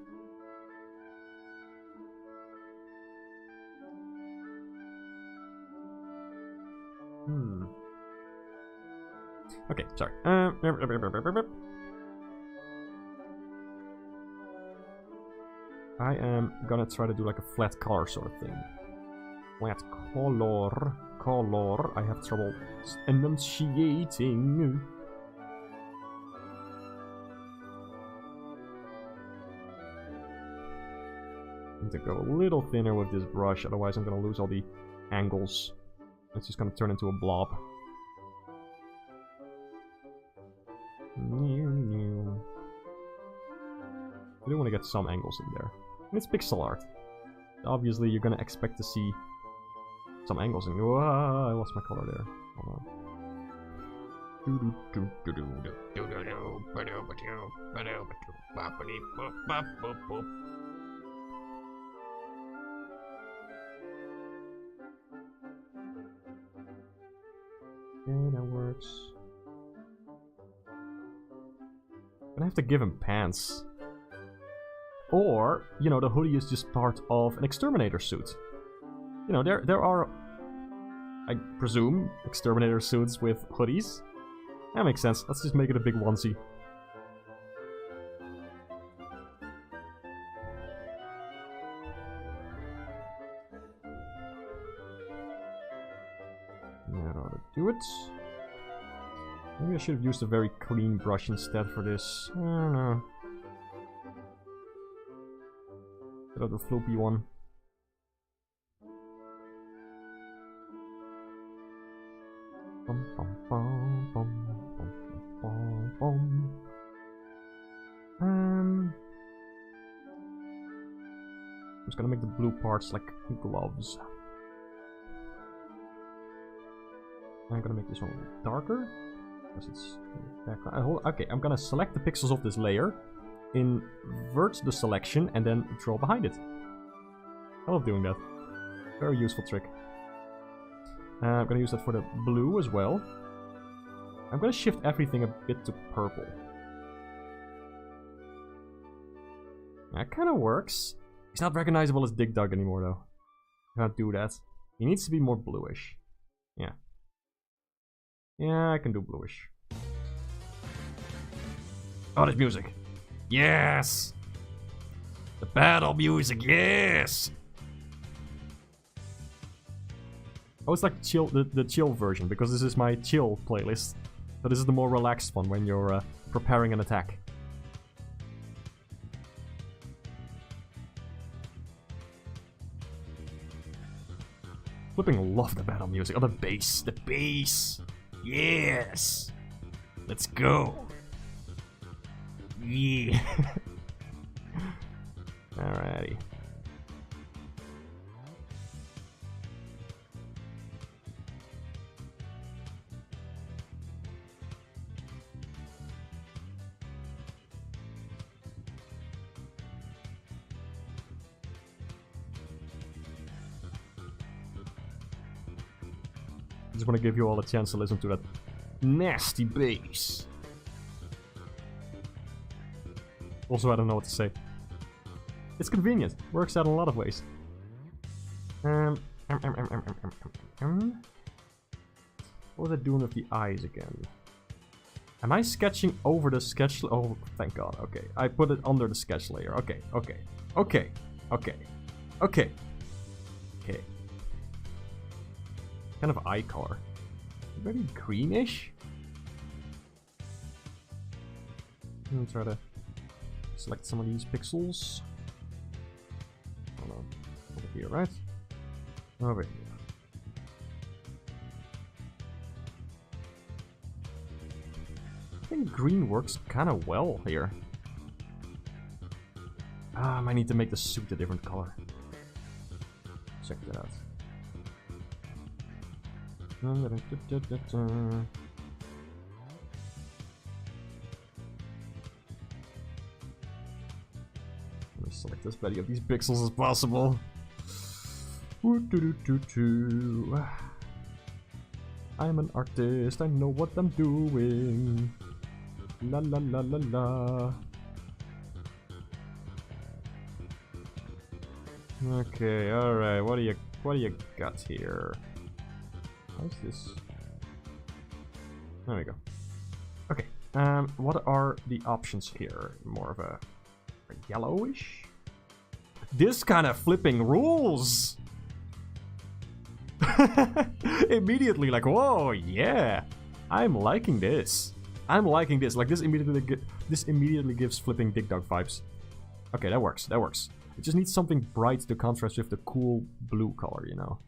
A: Okay, sorry. I am gonna try to do like a flat color sort of thing. Flat color. I have trouble enunciating. need to go a little thinner with this brush, otherwise I'm gonna lose all the angles. It's just gonna turn into a blob. I do want to get some angles in there. And it's pixel art. Obviously, you're gonna expect to see some angles in. Whoa, I lost my color there. Hold on. Yeah, that works. I'm gonna have to give him pants. Or, you know, the hoodie is just part of an exterminator suit. You know, there are, I presume, exterminator suits with hoodies. That makes sense. Let's just make it a big onesie. That ought to do it. Maybe I should have used a very clean brush instead for this. I don't know. Instead of the floppy one. Bum, bum, bum, bum, bum, bum, bum. I'm just gonna make the blue parts like gloves. I'm gonna make this one a little darker. Because it's background. Okay, I'm gonna select the pixels of this layer, invert the selection, and then draw behind it. I love doing that. Very useful trick. I'm gonna use that for the blue as well. I'm gonna shift everything a bit to purple. That kind of works. He's not recognizable as Dig Dug anymore, though. Can't do that. He needs to be more bluish. Yeah. Yeah, I can do bluish. Oh, there's music. Yes! The battle music, yes! Oh, it's like chill, the chill version, because this is my chill playlist. So this is the more relaxed one when you're preparing an attack. Flipping love the battle music. Oh, the bass. The bass! Yes! Let's go! Yeah! Alrighty. I just want to give you all a chance to listen to that nasty bass. Also, I don't know what to say. It's convenient. Works out in a lot of ways. What was I doing with the eyes again? Am I sketching over the sketch? Oh, thank God. Okay, I put it under the sketch layer. Okay. Kind of eye color. Maybe greenish? Let me try to select some of these pixels. Hold on. Over here, right? Over here. I think green works kind of well here. I might need to make the suit a different color. Check that out. Let me select as many of these pixels as possible. I'm an artist, I know what I'm doing. La la la la la. Okay, alright, what do you got here? How's this? There we go. Okay, what are the options here? More of a yellowish? This kind of flipping rules! Immediately, like, whoa, yeah! I'm liking this. I'm liking this. Like, this immediately gives flipping Dig Dug vibes. Okay, that works. That works. It just needs something bright to contrast with the cool blue color, you know.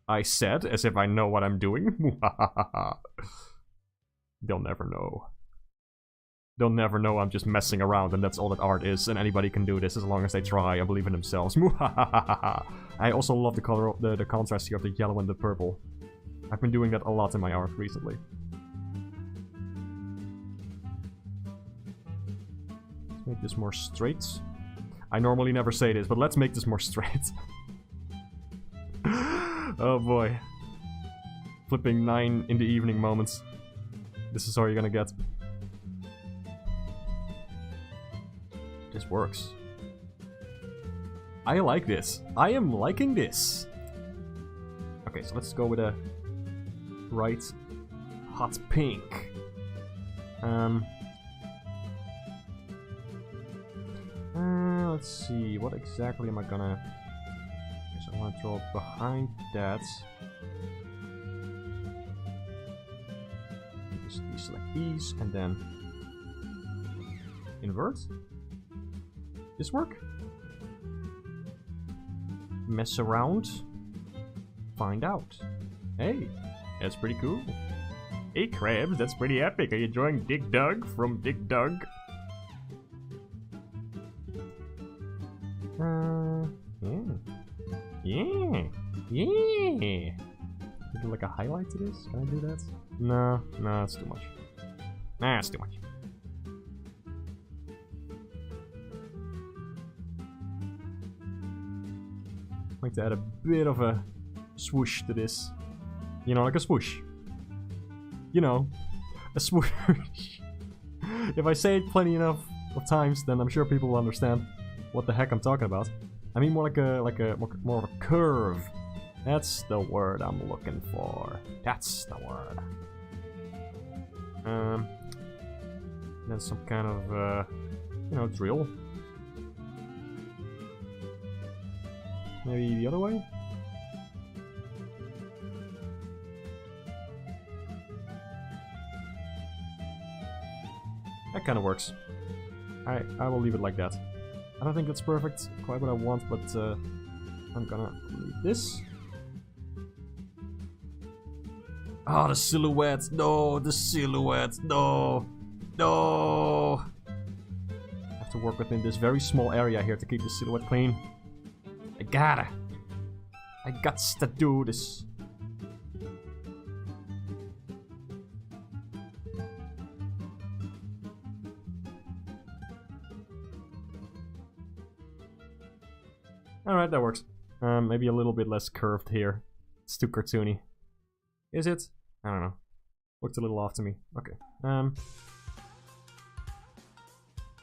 A: I said, as if I know what I'm doing. They'll never know. They'll never know I'm just messing around and that's all that art is, and anybody can do this as long as they try and believe in themselves. I also love the color, the contrast here of the yellow and the purple. I've been doing that a lot in my art recently. Let's make this more straight. I normally never say this, but let's make this more straight. Oh boy. Flipping 9 in the evening moments. This is all you're gonna get. This works. I like this. I am liking this. Okay, so let's go with a bright hot pink. Let's see, what exactly am I gonna... Okay, so I want to draw behind that. Just deselect these, and then... invert? This work? Mess around? Find out. Hey, that's pretty cool. Hey Krabs, that's pretty epic. Are you enjoying Dig Dug from Dig Dug? Yeah. Do like a highlight to this? Can I do that? No, that's too much. Nah, it's too much. I'd like to add a bit of a swoosh to this. You know, like a swoosh. You know, a swoosh. If I say it plenty enough of times, then I'm sure people will understand what the heck I'm talking about. I mean more more of a curve. That's the word I'm looking for. That's the word. Then some kind of you know, drill. Maybe the other way? That kind of works. I will leave it like that. I don't think that's perfect, quite what I want, but I'm gonna leave this. Ah, the silhouette! No, the silhouette! No! No! I have to work within this very small area here to keep the silhouette clean. I gots to do this. Alright, that works. Maybe a little bit less curved here. It's too cartoony. Is it? I don't know. Looked a little off to me. Okay.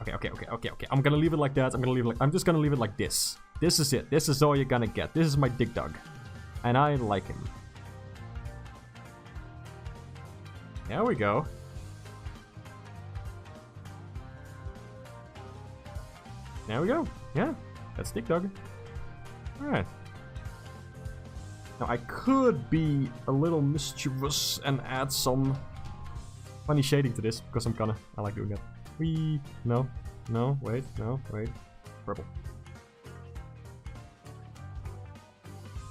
A: Okay. I'm gonna leave it like that. I'm just gonna leave it like this. This is it. This is all you're gonna get. This is my Dig Dug. And I like him. There we go. There we go. Yeah, that's Dig Dug. Alright. Now I could be a little mischievous and add some funny shading to this, because I like doing that. Wee. No, wait, purple.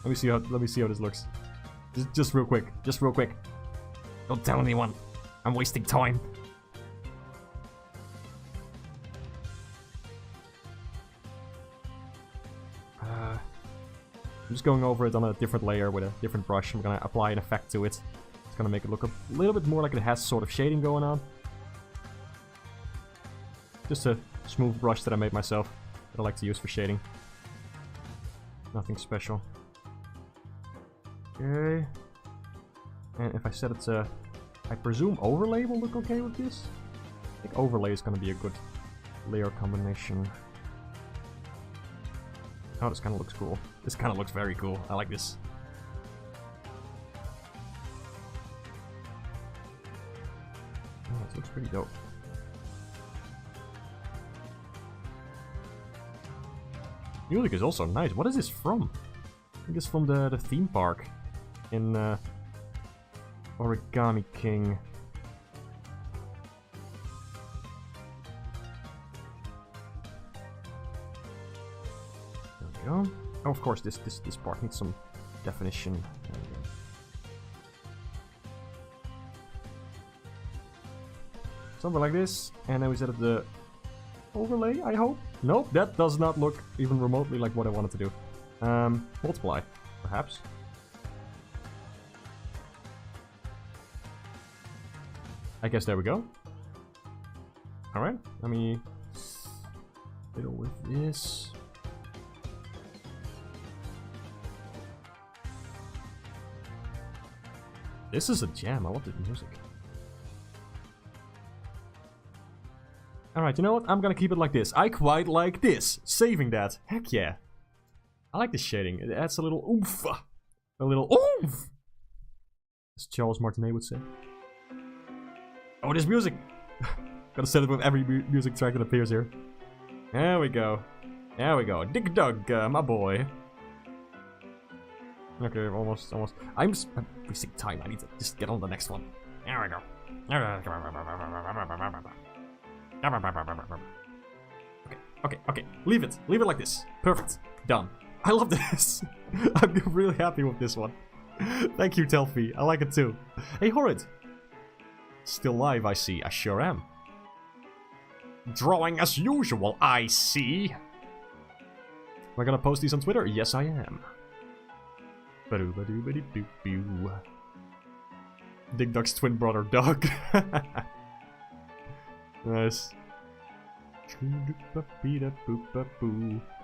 A: Let me see how this looks. Just real quick. Don't tell anyone. I'm wasting time. I'm just going over it on a different layer with a different brush. I'm gonna apply an effect to it. It's gonna make it look a little bit more like it has sort of shading going on. Just a smooth brush that I made myself that I like to use for shading. Nothing special. Okay. And if I set it to... I presume overlay will look okay with this? I think overlay is gonna be a good layer combination. Oh, this kind of looks cool. This kind of looks very cool. I like this. Oh, this looks pretty dope. Music is also nice. What is this from? I think it's from the theme park in Origami King. There we go. Oh, of course, this part needs some definition. There we go. Something like this, and then we set up the overlay, I hope? Nope, that does not look even remotely like what I wanted to do. Multiply, perhaps. I guess there we go. Alright, let me fiddle with this. This is a jam, I love the music. Alright, you know what? I'm gonna keep it like this. I quite like this. Saving that. Heck yeah. I like the shading. It adds a little oomph. A little oomph! As Charles Martinet would say. Oh, this music! Gotta set it with every music track that appears here. There we go. There we go. Dig Dug, my boy. Okay, almost. I'm wasting time. I need to just get on the next one. There we go. Okay. Leave it like this. Perfect. Done. I love this. I'm really happy with this one. Thank you, Telfi. I like it too. Hey, Horrid. Still live, I see. I sure am. Drawing as usual, I see. Am I gonna post these on Twitter? Yes, I am. Dig Dug's twin brother, Doug. Nice.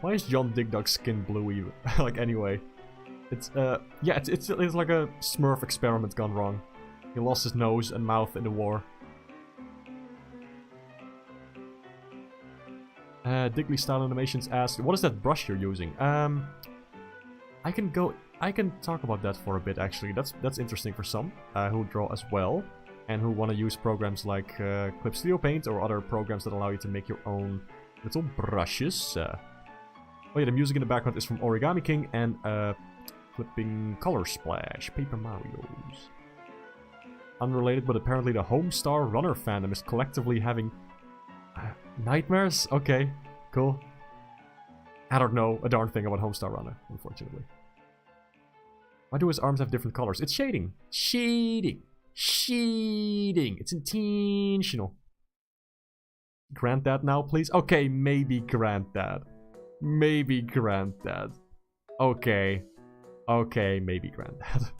A: Why is John Dig Dug's skin blue even? Like, anyway. It's, yeah, it's like a Smurf experiment gone wrong. He lost his nose and mouth in the war. Digley Style Animations asked, what is that brush you're using? I can talk about that for a bit, actually. That's interesting for some who draw as well, and who want to use programs like Clip Studio Paint or other programs that allow you to make your own little brushes. Oh yeah, the music in the background is from Origami King and Flipping Color Splash, Paper Marios. Unrelated, but apparently the Homestar Runner fandom is collectively having nightmares? Okay, cool. I don't know a darn thing about Homestar Runner, unfortunately. Why do his arms have different colors? It's shading. Shading. It's intentional. Grant that now, please. Okay, maybe grant that. Maybe grant that. Okay. Okay, maybe grant that.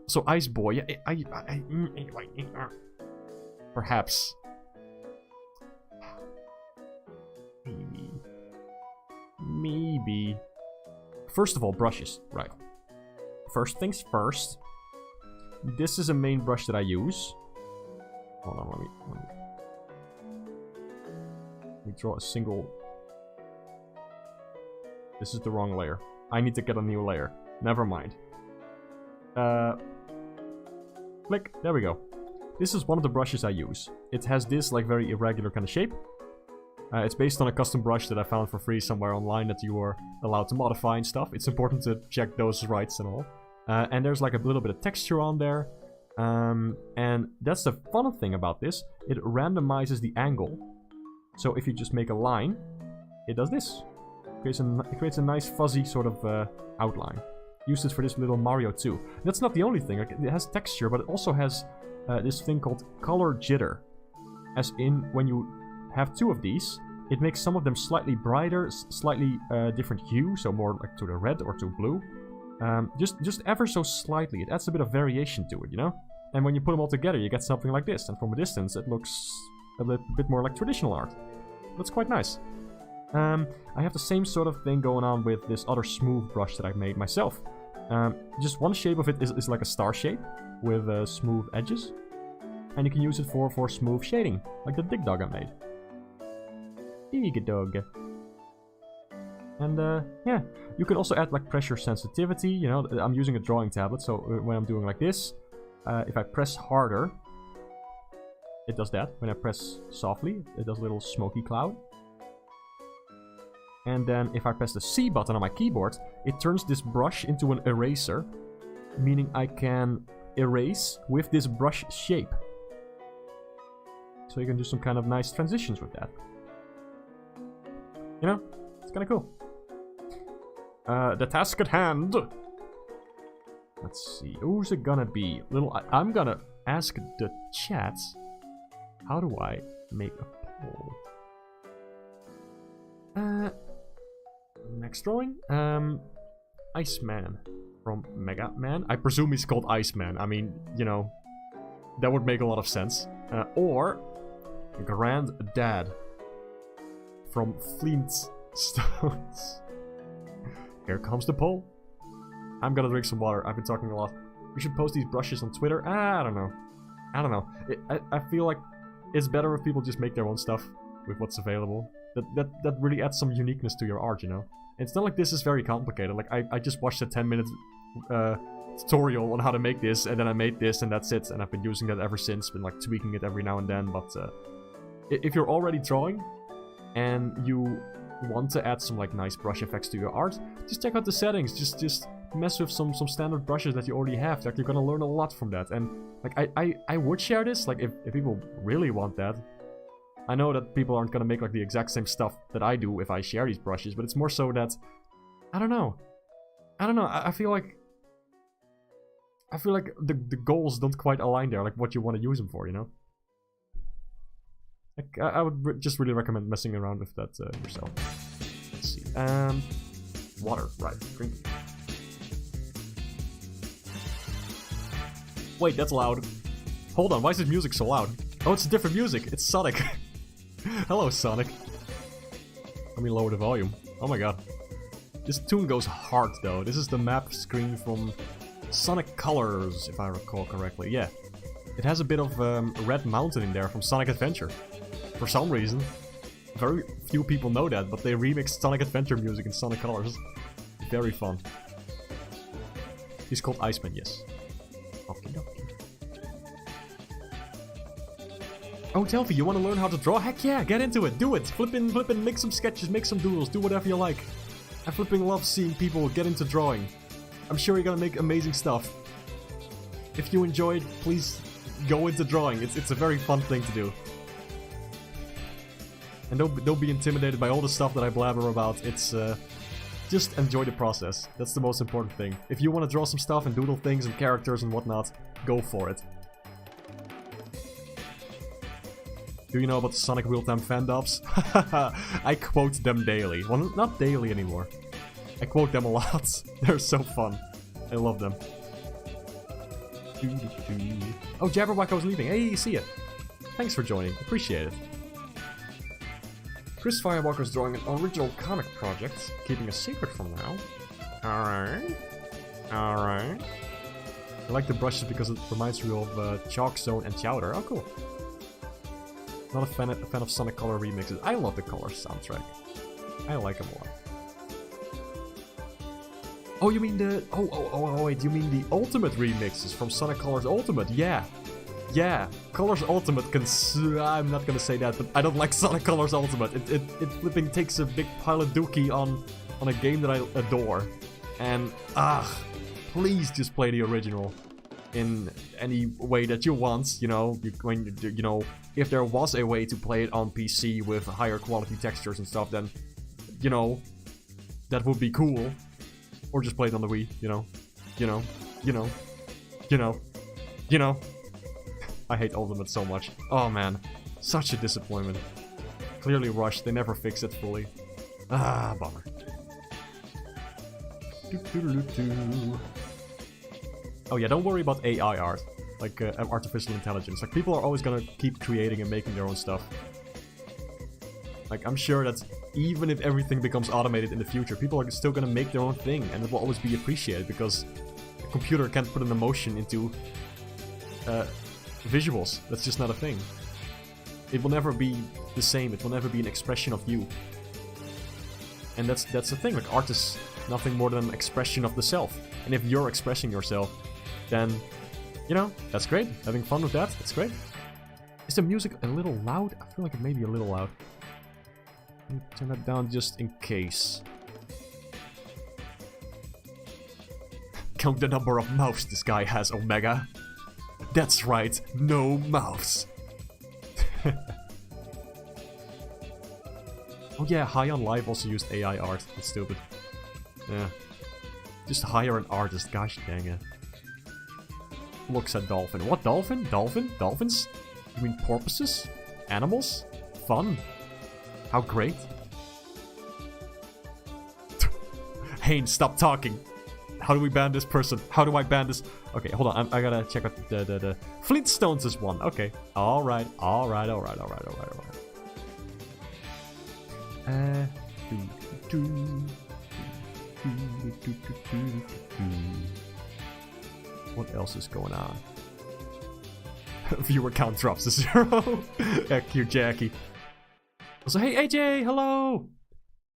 A: So, Ice Boy, perhaps. Maybe. First of all, brushes. Right. First things first. This is a main brush that I use. Hold on, let me draw a single. This is the wrong layer. I need to get a new layer. Never mind. Click. There we go. This is one of the brushes I use. It has this like very irregular kind of shape. It's based on a custom brush that I found for free somewhere online that you are allowed to modify and stuff. It's important to check those rights and all. And there's like a little bit of texture on there. And that's the fun thing about this. It randomizes the angle. So if you just make a line, it does this. It creates a nice fuzzy sort of outline. Used it for this little Mario too. That's not the only thing. Like, it has texture, but it also has this thing called color jitter. As in, when you have two of these, it makes some of them slightly brighter, slightly different hue, so more like to the red or to blue. Just ever so slightly. It adds a bit of variation to it, you know? And when you put them all together, you get something like this. And from a distance, it looks a bit more like traditional art. That's quite nice. I have the same sort of thing going on with this other smooth brush that I've made myself. Just one shape of it is like a star shape with smooth edges. And you can use it for smooth shading, like the Dig Dug I made. Dig Dug. And yeah, you can also add like pressure sensitivity. You know, I'm using a drawing tablet, so when I'm doing like this, if I press harder, it does that. When I press softly, it does a little smoky cloud. And then if I press the C button on my keyboard, it turns this brush into an eraser, meaning I can erase with this brush shape. So you can do some kind of nice transitions with that. You know, it's kind of cool. The task at hand. Let's see. Who's it gonna be? I'm gonna ask the chat. How do I make a poll? Next drawing. Iceman from Mega Man. I presume he's called Iceman. I mean, you know, that would make a lot of sense. Or Granddad from FLEENTSTONES. Here comes the poll. I'm gonna drink some water. I've been talking a lot. We should post these brushes on Twitter. I don't know. I feel like it's better if people just make their own stuff with what's available. That really adds some uniqueness to your art, you know? It's not like this is very complicated. Like, I just watched a 10-minute tutorial on how to make this, and then I made this, and that's it. And I've been using that ever since, been like tweaking it every now and then. But if you're already drawing, and you want to add some like nice brush effects to your art, just check out the settings. Just mess with some standard brushes that you already have. Like, you're gonna learn a lot from that. And like, I would share this, like, if people really want that. I know that people aren't gonna make like the exact same stuff that I do if I share these brushes, but it's more so that I don't know. I feel like the goals don't quite align there, like what you want to use them for, you know? Like, I would just really recommend messing around with that yourself. Let's see. Water, right? Drink. Wait, that's loud. Hold on, why is this music so loud? Oh, it's different music. It's Sonic. Hello, Sonic. Let me lower the volume. Oh my god. This tune goes hard, though. This is the map screen from Sonic Colors, if I recall correctly. Yeah. It has a bit of Red Mountain in there from Sonic Adventure. For some reason. Very few people know that, but they remixed Sonic Adventure music in Sonic Colors. Very fun. He's called Iceman, yes. Okay, okay. Oh, Telfi, you want to learn how to draw? Heck yeah, get into it, do it! Flippin', make some sketches, make some doodles, do whatever you like. I flipping love seeing people get into drawing. I'm sure you're gonna make amazing stuff. If you enjoy it, please go into drawing. It's a very fun thing to do. And don't be intimidated by all the stuff that I blabber about. It's, just enjoy the process. That's the most important thing. If you want to draw some stuff and doodle things and characters and whatnot, go for it. Do you know about the Sonic Real-Time fan dubs? I quote them daily. Well, not daily anymore. I quote them a lot. They're so fun. I love them. Oh, Jabberwacko's leaving. Hey, see ya. Thanks for joining. Appreciate it. Chris Firewalker's drawing an original comic project, keeping a secret from now. Alright. Alright. I like the brushes because it reminds me of Chalk Zone and Chowder. Oh, cool. Not a fan of Sonic Color remixes. I love the Color soundtrack. I like them a lot. Oh, you mean the... Oh, wait, you mean the Ultimate remixes from Sonic Colors Ultimate? Yeah. Yeah. Colors Ultimate can... I'm not gonna say that, but I don't like Sonic Colors Ultimate. It flipping takes a big pile of dookie on a game that I adore. And, please just play the original in any way that you want, you know, if there was a way to play it on PC with higher quality textures and stuff, then, you know, that would be cool. Or just play it on the Wii, you know. I hate Ultimate so much. Oh man, such a disappointment. Clearly rushed, they never fixed it fully. Ah, bummer. Oh yeah, don't worry about AI art, like artificial intelligence. Like, people are always gonna keep creating and making their own stuff. Like, I'm sure that even if everything becomes automated in the future, people are still gonna make their own thing, and it will always be appreciated, because a computer can't put an emotion into visuals. That's just not a thing. It will never be the same, it will never be an expression of you. And that's the thing, like, art is nothing more than an expression of the self. And if you're expressing yourself, then, you know, that's great. Having fun with that, that's great. Is the music a little loud? I feel like it may be a little loud. Let me turn that down just in case. Count the number of mouths this guy has, Omega. That's right, no mouths. Oh yeah, High on Life also used AI art. That's stupid. Yeah. Just hire an artist, gosh dang it. Looks at dolphin. What dolphin? Dolphin? Dolphins? You mean porpoises? Animals? Fun. How great. Haynes, stop talking. How do we ban this person? How do I ban this? Okay, hold on. I gotta check out the FLEENTSTONES is one. Okay. Alright. What else is going on? Viewer count drops to 0. Yeah, cute Jackie. Also, hey AJ, hello!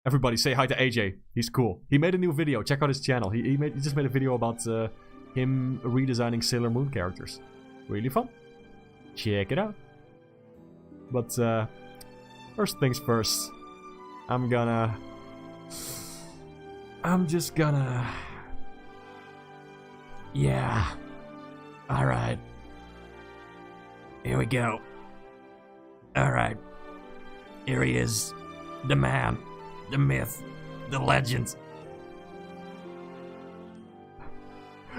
A: Everybody say hi to AJ. He's cool. He made a new video. Check out his channel. He just made a video about him redesigning Sailor Moon characters. Really fun. Check it out. But first things first. I'm just gonna... Yeah. Alright. Here we go. Alright. Here he is. The man. The myth. The legend.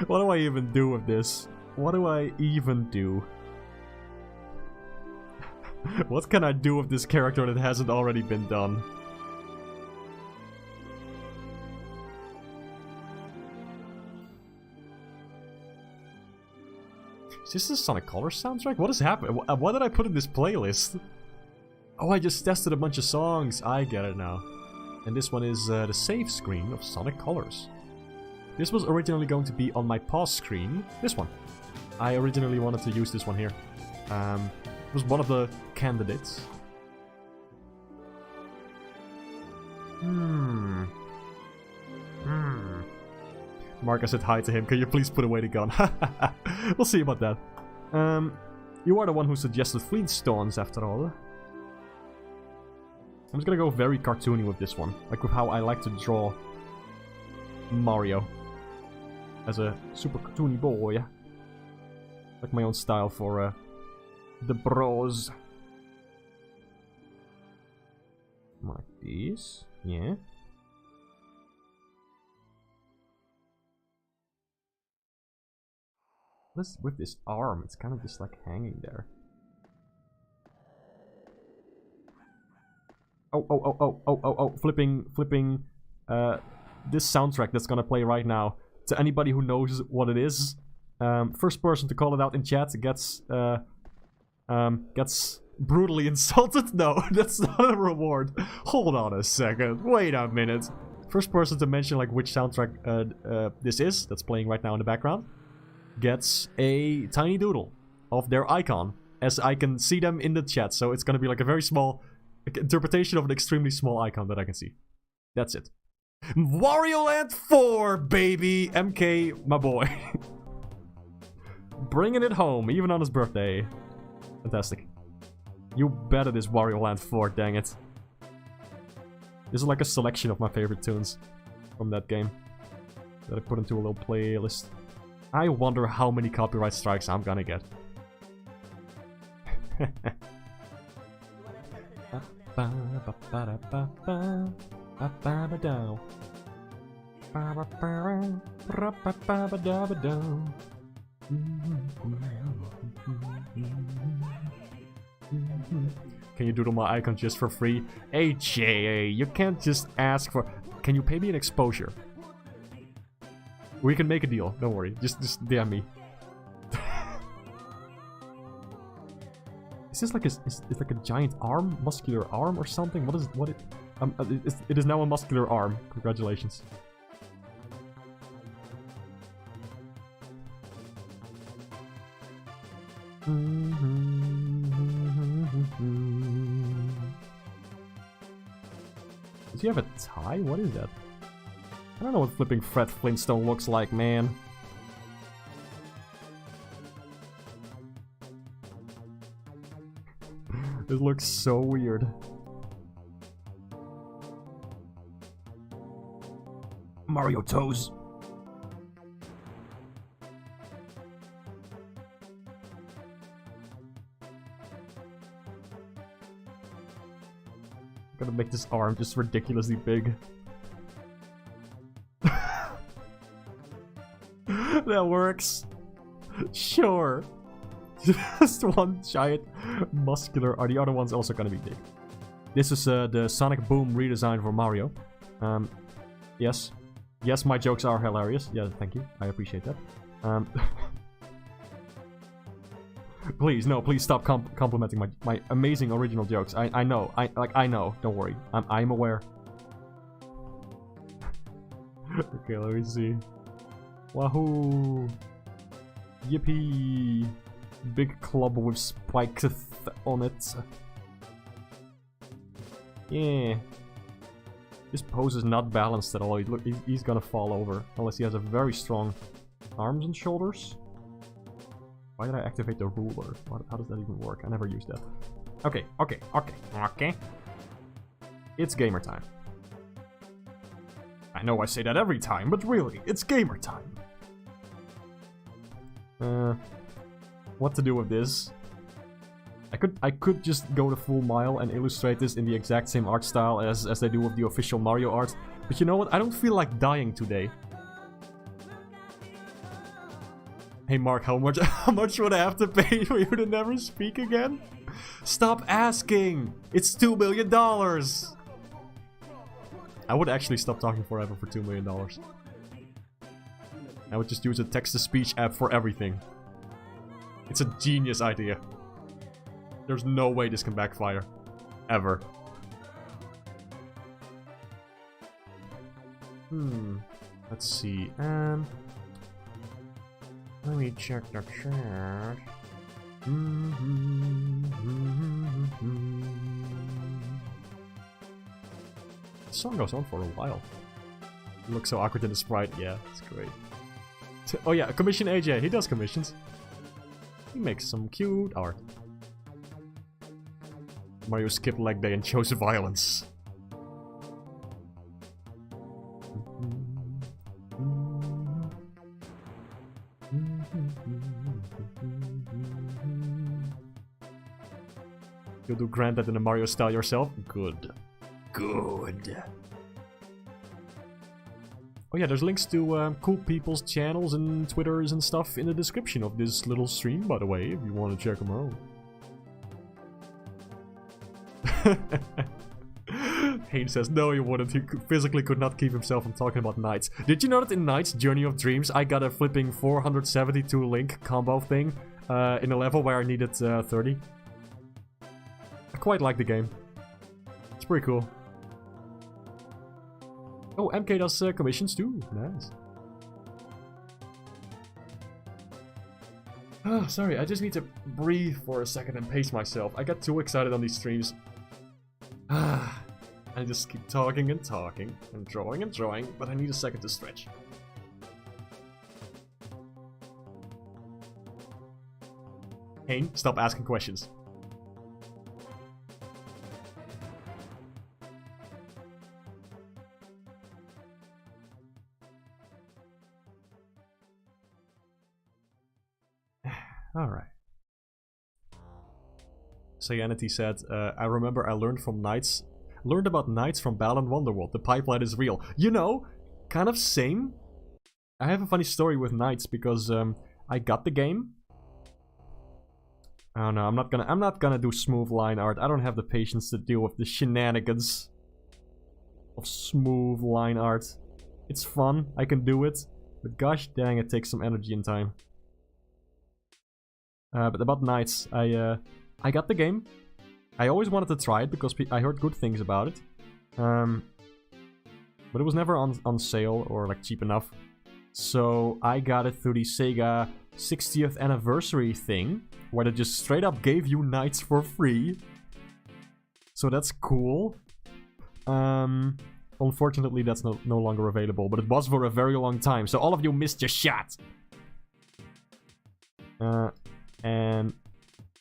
A: What do I even do with this? What do I even do? What can I do with this character that hasn't already been done? Is this the Sonic Colors soundtrack? What is happening? What did I put in this playlist? Oh, I just tested a bunch of songs. I get it now. And this one is the save screen of Sonic Colors. This was originally going to be on my pause screen. This one. I originally wanted to use this one here. It was one of the candidates. Mark, I said hi to him. Can you please put away the gun? We'll see about that. You are the one who suggested FLEENTSTONES after all. I'm just gonna go very cartoony with this one. Like with how I like to draw Mario. As a super cartoony boy. Like my own style for the bros. Like this. Yeah. What is with this arm? It's kind of just like hanging there. Oh, flipping, this soundtrack that's gonna play right now. To anybody who knows what it is, first person to call it out in chat gets brutally insulted? No, that's not a reward. Hold on a second, wait a minute. First person to mention like which soundtrack this is, that's playing right now in the background, gets a tiny doodle of their icon, as I can see them in the chat, so it's gonna be like a very small interpretation of an extremely small icon that I can see. That's it. Wario Land 4, baby! MK, my boy. Bringing it home, even on his birthday. Fantastic. You bet it is Wario Land 4, dang it. This is like a selection of my favorite tunes from that game that I put into a little playlist. I wonder how many copyright strikes I'm gonna get. Can you doodle my icon just for free? AJ, you can't just ask for... Can you pay me an exposure? We can make a deal, don't worry. Just DM me. Is this like it's like a giant arm? Muscular arm or something? It is now a muscular arm. Congratulations. Does he have a tie? What is that? I don't know what flipping Fred Flintstone looks like, man. It looks so weird. Mario toes. I'm gonna make this arm just ridiculously big. That works. Sure. Just one giant muscular. Are the other ones also gonna be big? This is the Sonic Boom redesign for Mario. Yes. Yes, my jokes are hilarious. Yeah, thank you. I appreciate that. Please, no, please stop complimenting my amazing original jokes. I know. I know. Don't worry. I'm aware. Okay, let me see. Wahoo! Yippee! Big club with spikes on it. Yeah. This pose is not balanced at all. He's gonna fall over. Unless he has a very strong arms and shoulders. Why did I activate the ruler? How does that even work? I never used that. Okay. It's gamer time. I know I say that every time, but really, it's gamer time. What to do with this? I could just go the full mile and illustrate this in the exact same art style as they do with the official Mario art. But you know what? I don't feel like dying today. Hey Mark, how much would I have to pay for you to never speak again? Stop asking! It's $2 million! I would actually stop talking forever for $2 million. I would just use a text-to-speech app for everything. It's a genius idea. There's no way this can backfire. Ever. Let's see. Let me check the chat. The song goes on for a while. You look so awkward in the sprite. Yeah, it's great. Oh yeah, commission AJ. He does commissions. He makes some cute art. Mario skipped leg day and chose violence. You'll do Granddad in a Mario style yourself? Good. Good. Oh yeah, there's links to cool people's channels and Twitters and stuff in the description of this little stream, by the way, if you want to check them out. Hayne says, no, he wouldn't. He physically could not keep himself from talking about Knights. Did you know that in Knights Journey of Dreams, I got a flipping 472 link combo thing in a level where I needed 30? I quite like the game. It's pretty cool. Oh, MK does commissions too. Nice. Oh, sorry, I just need to breathe for a second and pace myself. I got too excited on these streams. I just keep talking and talking, and drawing, but I need a second to stretch. Hayne, stop asking questions. Alright. Cyanity said, I remember I learned about Knights from Balan Wonderworld. The pipeline is real. You know, kind of same. I have a funny story with Knights because I got the game. Oh no, I'm not gonna do smooth line art. I don't have the patience to deal with the shenanigans of smooth line art. It's fun, I can do it, but gosh dang, it takes some energy and time. But about Knights, I got the game. I always wanted to try it because I heard good things about it. But it was never on sale or like cheap enough. So I got it through the Sega 60th anniversary thing, where they just straight up gave you Knights for free. So that's cool. Unfortunately, that's no longer available, but it was for a very long time. So all of you missed your shot. And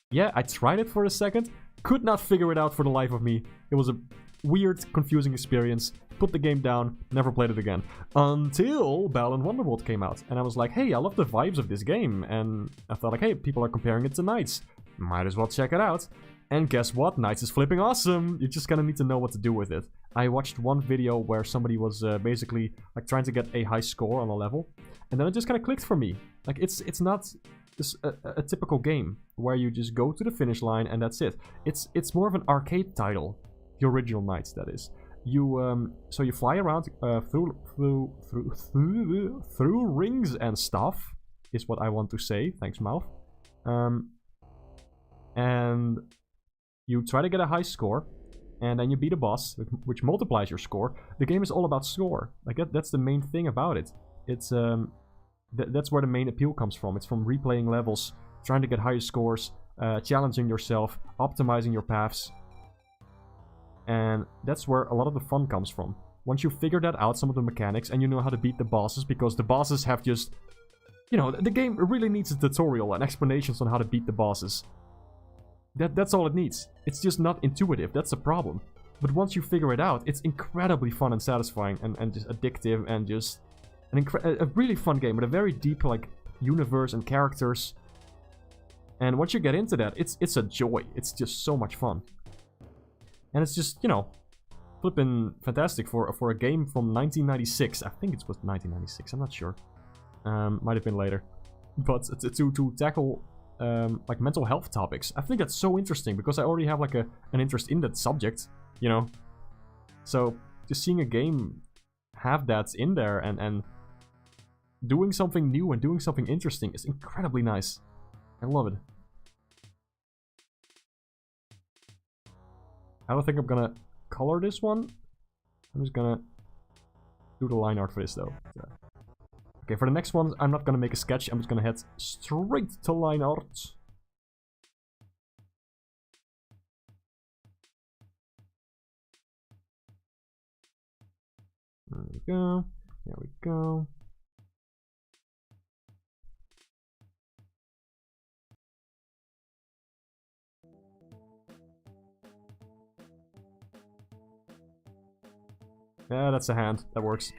A: yeah, I tried it for a second. Could not figure it out for the life of me. It was a weird, confusing experience. Put the game down, never played it again. Until Balan Wonderworld came out. And I was like, hey, I love the vibes of this game. And I thought like, hey, people are comparing it to Knights. Might as well check it out. And guess what? Knights is flipping awesome! You're just gonna need to know what to do with it. I watched one video where somebody was basically like trying to get a high score on a level, and then it just kind of clicked for me. Like it's not just a typical game where you just go to the finish line and that's it. It's more of an arcade title, the original Knights, that is. You so you fly around through rings and stuff, is what I want to say. Thanks, mouth. And you try to get a high score, and then you beat a boss, which multiplies your score. The game is all about score. Like that's the main thing about it. It's that's where the main appeal comes from. It's from replaying levels, trying to get higher scores, challenging yourself, optimizing your paths. And that's where a lot of the fun comes from. Once you figure that out, some of the mechanics, and you know how to beat the bosses, because the bosses have just... You know, the game really needs a tutorial and explanations on how to beat the bosses. That's all it needs. It's just not intuitive, that's the problem. But once you figure it out, it's incredibly fun and satisfying and just addictive and just... a really fun game with a very deep, like, universe and characters. And once you get into that, it's a joy. It's just so much fun. And it's just, you know, flipping fantastic for a game from 1996. I think it was 1996, I'm not sure. Might have been later. But to tackle, like, mental health topics, I think that's so interesting, because I already have, like, an interest in that subject, you know? So, just seeing a game have that in there and doing something new and doing something interesting is incredibly nice. I love it. I don't think I'm gonna color this one. I'm just gonna do the line art for this, though. Yeah. Okay, for the next one, I'm not gonna make a sketch. I'm just gonna head straight to line art. There we go. There we go. Yeah, that's a hand. That works.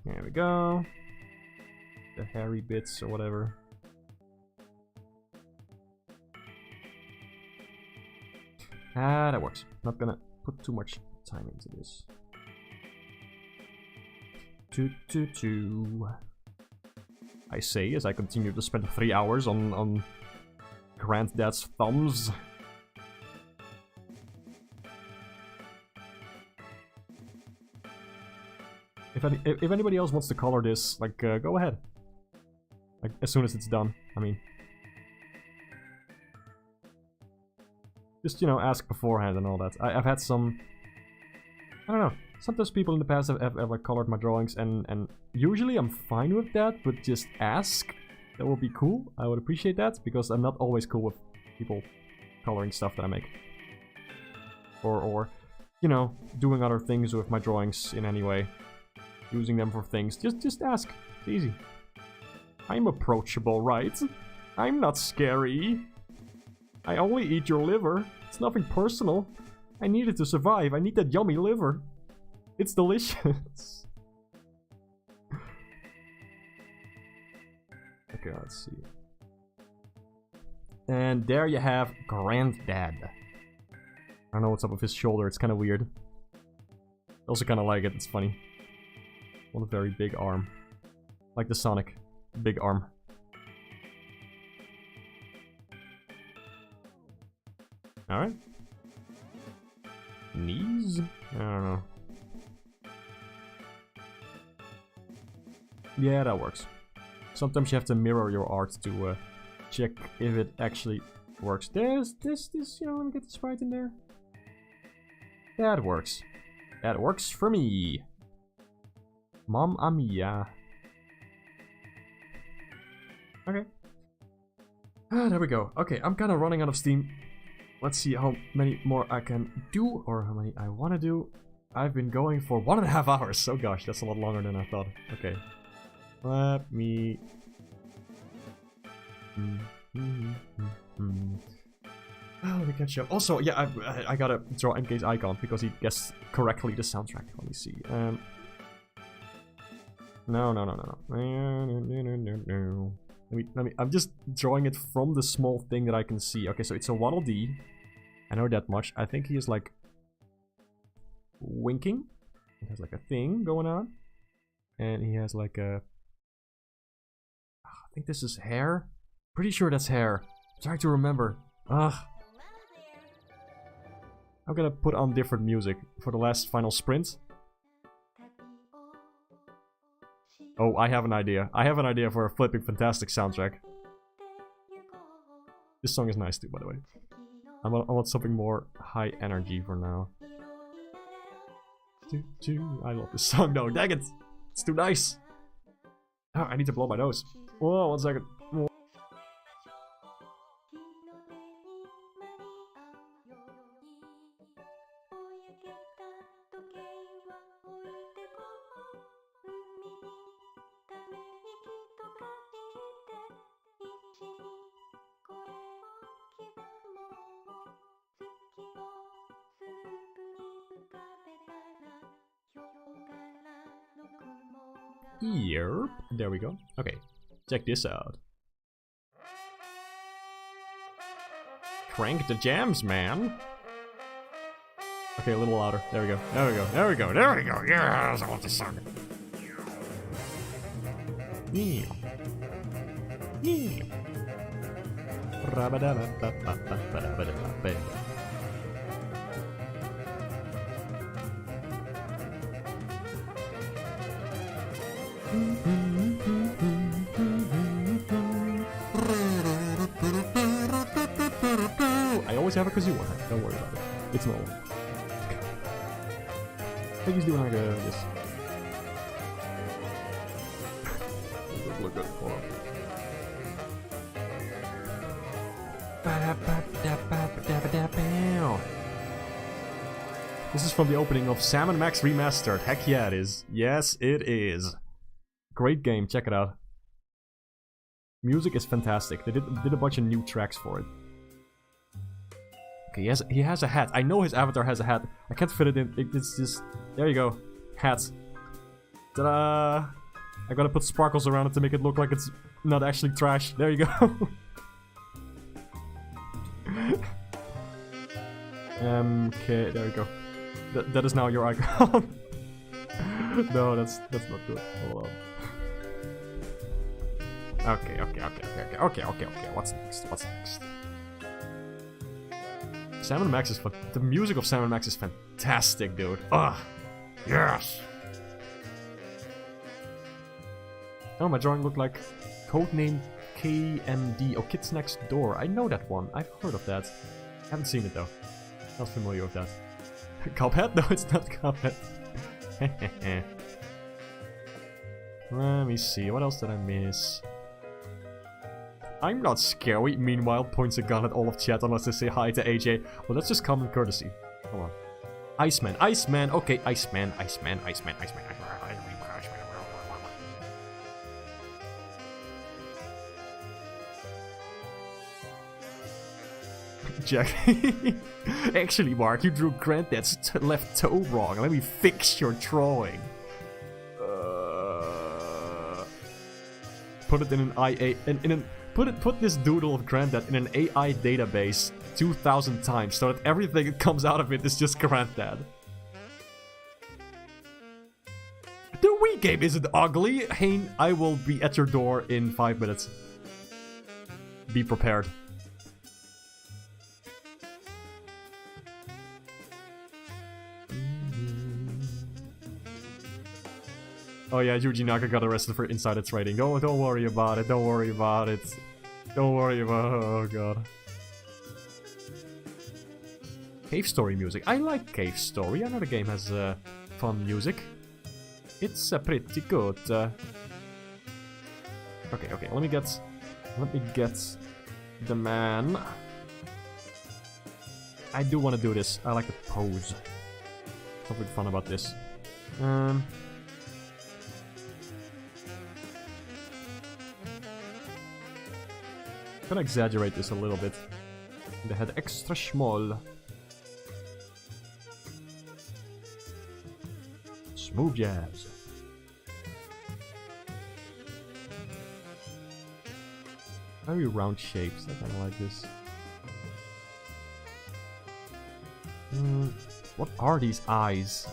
A: There we go. The hairy bits or whatever. Ah, that works. Not gonna put too much time into this. I say as I continue to spend 3 hours on Granddad's thumbs. If anybody else wants to color this, like, go ahead. Like, as soon as it's done, I mean. Just, you know, ask beforehand and all that. I've had some... I don't know. Sometimes people in the past have like, colored my drawings, and usually I'm fine with that, but just ask. That would be cool. I would appreciate that, because I'm not always cool with people coloring stuff that I make. Or you know, doing other things with my drawings in any way. Using them for things. Just ask. It's easy. I'm approachable, right? I'm not scary. I only eat your liver. It's nothing personal. I need it to survive. I need that yummy liver. It's delicious. Okay, let's see. And there you have Granddad. I don't know what's up with his shoulder. It's kind of weird. I also kind of like it. It's funny. What a very big arm. Like the Sonic. Big arm. Alright. Knees? I don't know. Yeah, that works. Sometimes you have to mirror your art to check if it actually works. There's this, you know, let me get the sprite in there. That works. That works for me. Mamma mia. Okay. Ah, there we go. Okay, I'm kind of running out of steam. Let's see how many more I can do, or how many I want to do. I've been going for 1.5 hours. Oh gosh, that's a lot longer than I thought. Okay. Let me... Oh, let me catch up. Also, yeah, I gotta draw MK's icon because he guessed correctly the soundtrack. Let me see. No. I'm just drawing it from the small thing that I can see. Okay, so it's a Waddle Dee. I know that much. I think he is like winking. He has like a thing going on. And he has like a... I think this is hair. Pretty sure that's hair. I'm trying to remember. Ugh. I'm gonna put on different music for the last final sprint. Oh, I have an idea. I have an idea for a flipping fantastic soundtrack. This song is nice too, by the way. I want something more high energy for now. I love this song though, dang it! It's too nice! Oh, I need to blow my nose. Whoa, 1 second. Whoa. Here, there we go. Okay, check this out. Crank the jams, man. Okay, a little louder. There we go. There we go. There we go. There we go. Yes, I want this song. Yeah. Yeah. I always have a kazoo on her. Don't worry about it. It's normal. I think he's doing like this. Look good. Hold on. This is from the opening of Sam & Max Remastered. Heck yeah, it is. Yes, it is. Great game, check it out. Music is fantastic. They did a bunch of new tracks for it. Okay, he has a hat. I know his avatar has a hat. I can't fit it in. It's just... There you go. Hat. Ta-da! I gotta put sparkles around it to make it look like it's not actually trash. There you go. Okay, there we go. That is now your icon. No, that's not good. Hold on. Okay. What's next? Sam & Max is fun. The music of Sam & Max is fantastic, dude. Ah, yes. Oh, my drawing looked like Codename KMD. Oh, Kids Next Door. I know that one. I've heard of that. Haven't seen it though. Not familiar with that. Cuphead? No, it's not Cuphead. Let me see. What else did I miss? I'm not scary. Meanwhile, points a gun at all of chat unless they say hi to AJ. Well, that's just common courtesy. Come on. Iceman. Okay, Iceman. Jack. Actually, Mark, you drew Granddad's left toe wrong. Let me fix your drawing. Put it in an IA... Put this doodle of Granddad in an AI database 2,000 times so that everything that comes out of it is just Granddad. The Wii game isn't ugly. Hein, I will be at your door in 5 minutes. Be prepared. Oh yeah, Yuji Naka got arrested for insider trading. Don't worry about it. Don't worry about it. Don't worry about it. Oh god. Cave Story music. I like Cave Story. I know the game has fun music. It's pretty good. Okay. Let me get the man. I do want to do this. I like the pose. Something fun about this. I'm gonna exaggerate this a little bit. The head extra small. Smooth jazz. Very round shapes. I kind of like this. What are these eyes?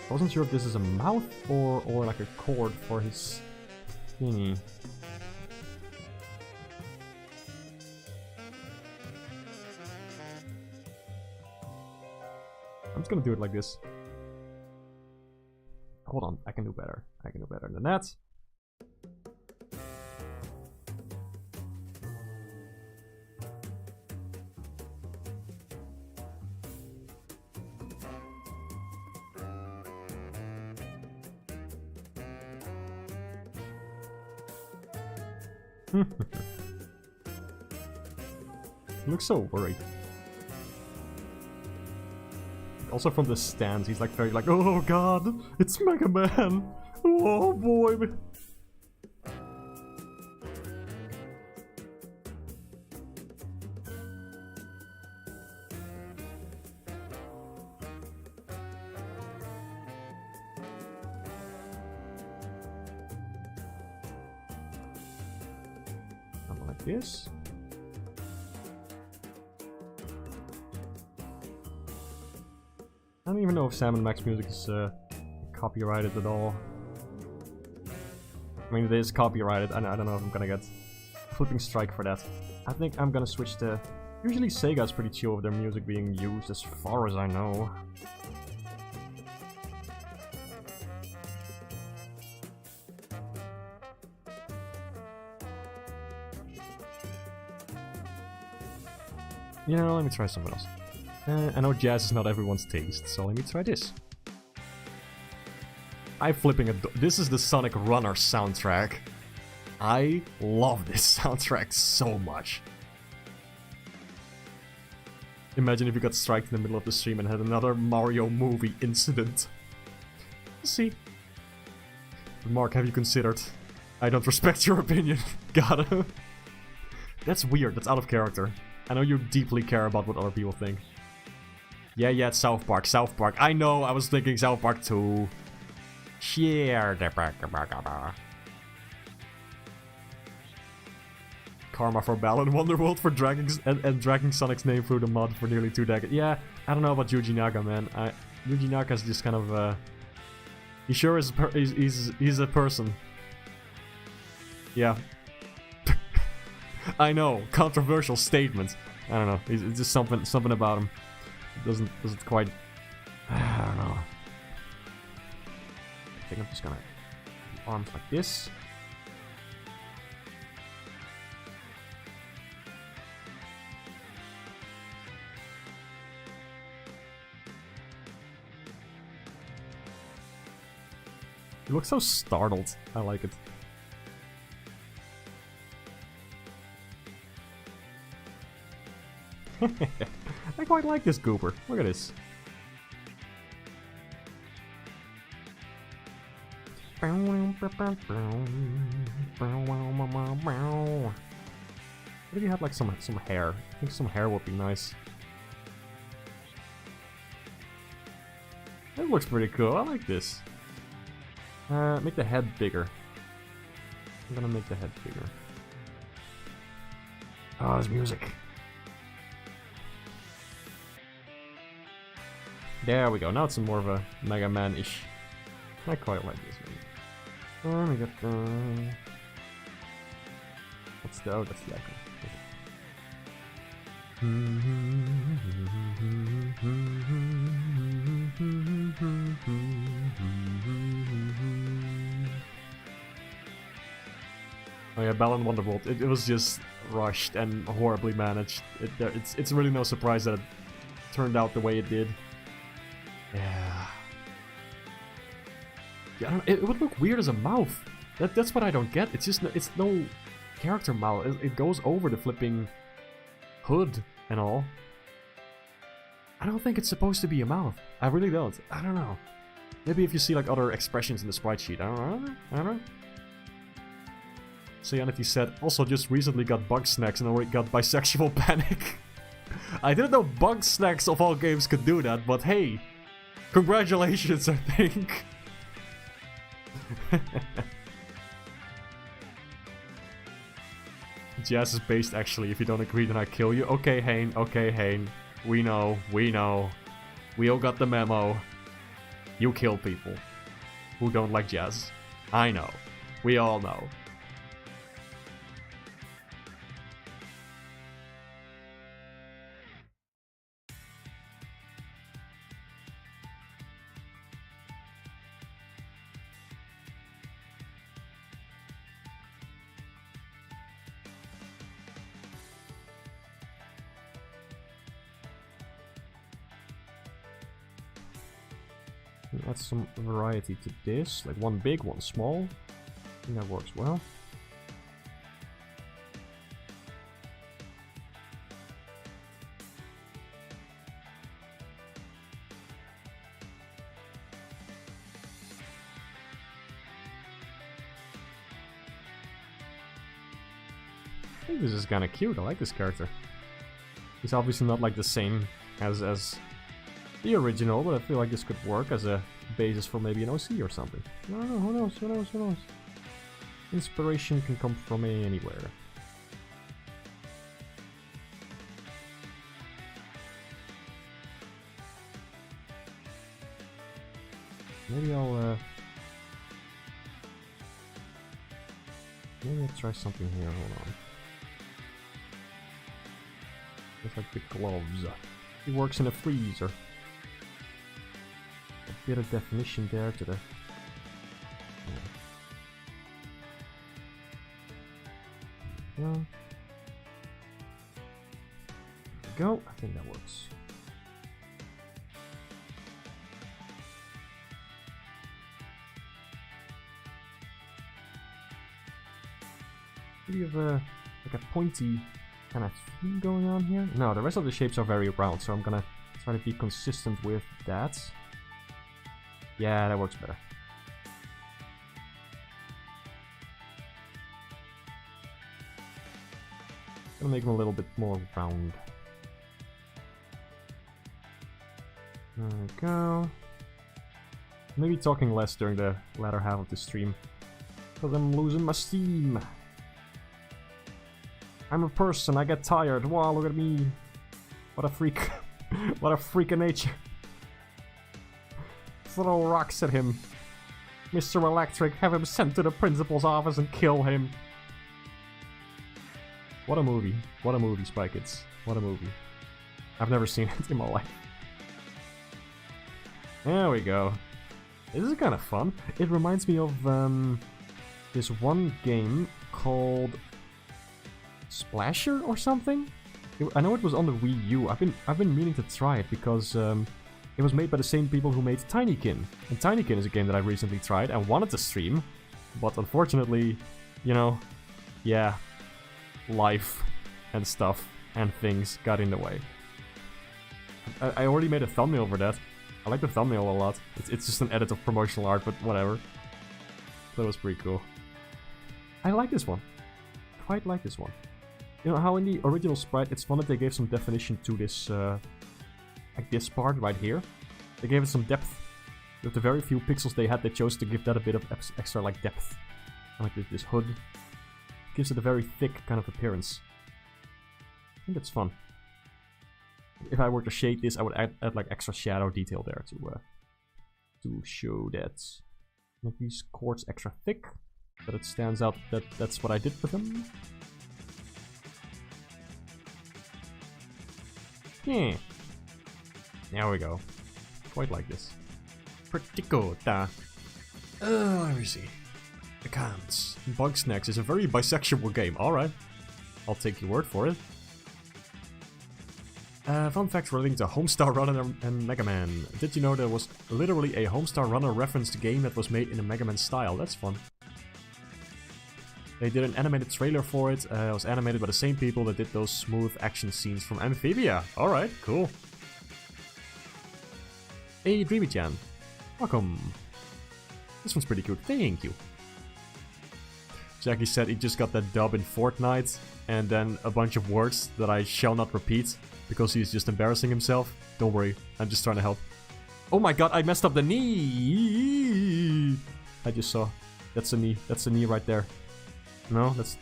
A: I wasn't sure if this is a mouth or like a cord for his thingy. I'm just gonna do it like this. Hold on, I can do better. I can do better than that. He looks so worried. Also from the stance, he's like very like, oh god, it's Mega Man! Oh boy! Something like this. I don't even know if Sam & Max music is copyrighted at all. I mean, it is copyrighted, and I don't know if I'm gonna get flipping strike for that. I think I'm gonna switch to... Usually Sega's pretty chill with their music being used, as far as I know. You know, let me try something else. I know jazz is not everyone's taste, so let me try this. This is the Sonic Runner soundtrack. I love this soundtrack so much. Imagine if you got striked in the middle of the stream and had another Mario movie incident. We'll see. But Mark, have you considered? I don't respect your opinion. Gotta. That's weird, that's out of character. I know you deeply care about what other people think. Yeah, it's South Park, South Park. I know, I was thinking South Park too. Share the Karma for Balan Wonderworld for dragging and dragging Sonic's name through the mud for nearly 2 decades. Yeah, I don't know about Yuji Naka, man. Yuji Naka's just kind of he sure is he's a person. Yeah. I know, controversial statement. I don't know. It's just something about him. Doesn't quite. I don't know. I think I'm just gonna do arms like this. You look so startled. I like it. I quite like this goober. Look at this. What if you had like some hair? I think some hair would be nice. That looks pretty cool. I like this. Make the head bigger. I'm gonna make the head bigger. Oh, there's music. There we go. Now it's more of a Mega Man-ish. I quite like this one. Oh, we got the... What's the... Oh, that's the icon. Oh yeah, Balan Wonderworld. It was just rushed and horribly managed. It's really no surprise that it turned out the way it did. Yeah. I don't know, it would look weird as a mouth. That's what I don't get. It's just it's no character mouth. It goes over the flipping hood and all. I don't think it's supposed to be a mouth. I really don't. I don't know. Maybe if you see like other expressions in the sprite sheet. I don't know. Seanity said, also just recently got bug snacks and already got bisexual panic. I didn't know bug snacks of all games could do that, but hey. Congratulations, I think. Jazz is based actually. If you don't agree, then I kill you. Okay, Hane. Okay, Hane. We know. We know. We all got the memo. You kill people who don't like jazz. I know. We all know. Add some variety to this, like one big, one small. I think that works well. I think this is kind of cute. I like this character. He's obviously not like the same as the original, but I feel like this could work as a basis for maybe an OC or something. I don't know, who knows, who knows, who knows. Inspiration can come from anywhere. Maybe I'll try something here, hold on. Just like the gloves. He works in a freezer. A bit of definition there to the... Yeah. There we go, I think that works. Do you have like a pointy kind of theme going on here? No, the rest of the shapes are very round, so I'm gonna try to be consistent with that. Yeah, that works better. Gonna make them a little bit more round. There we go. Maybe talking less during the latter half of the stream, because I'm losing my steam. I'm a person, I get tired. Wow, look at me. What a freak. What a freak of nature. Throw rocks at him. Mr. Electric, have him sent to the principal's office and kill him. What a movie. What a movie, Spy Kids. What a movie. I've never seen it in my life. There we go. This is kind of fun. It reminds me of this one game called Splasher or something. I know it was on the Wii U. I've been meaning to try it because it was made by the same people who made Tinykin. And Tinykin is a game that I recently tried and wanted to stream, but unfortunately, you know, yeah, life and stuff and things got in the way. I already made a thumbnail for that. I like the thumbnail a lot. It's just an edit of promotional art, but whatever. That was pretty cool. I like this one. Quite like this one. You know how in the original Sprite, it's fun that they gave some definition to this, like this part right here. They gave it some depth. With the very few pixels they had, they chose to give that a bit of extra like depth. Like this hood. Gives it a very thick kind of appearance. I think it's fun. If I were to shade this, I would add like extra shadow detail there to show that. Make these chords extra thick, that it stands out that that's what I did with them. Yeah. There we go. Quite like this. Pretty good. Let me see. Accounts. Bugsnax is a very bisexual game. Alright. I'll take your word for it. Fun fact relating to Homestar Runner and Mega Man. Did you know there was literally a Homestar Runner referenced game that was made in a Mega Man style? That's fun. They did an animated trailer for it. It was animated by the same people that did those smooth action scenes from Amphibia. Alright, cool. Hey, Dreamy-chan. Welcome. This one's pretty good. Thank you. Jackie said he just got that dub in Fortnite, and then a bunch of words that I shall not repeat, because he's just embarrassing himself. Don't worry, I'm just trying to help. Oh my god, I messed up the knee! I just saw. That's a knee. That's a knee right there. No, that's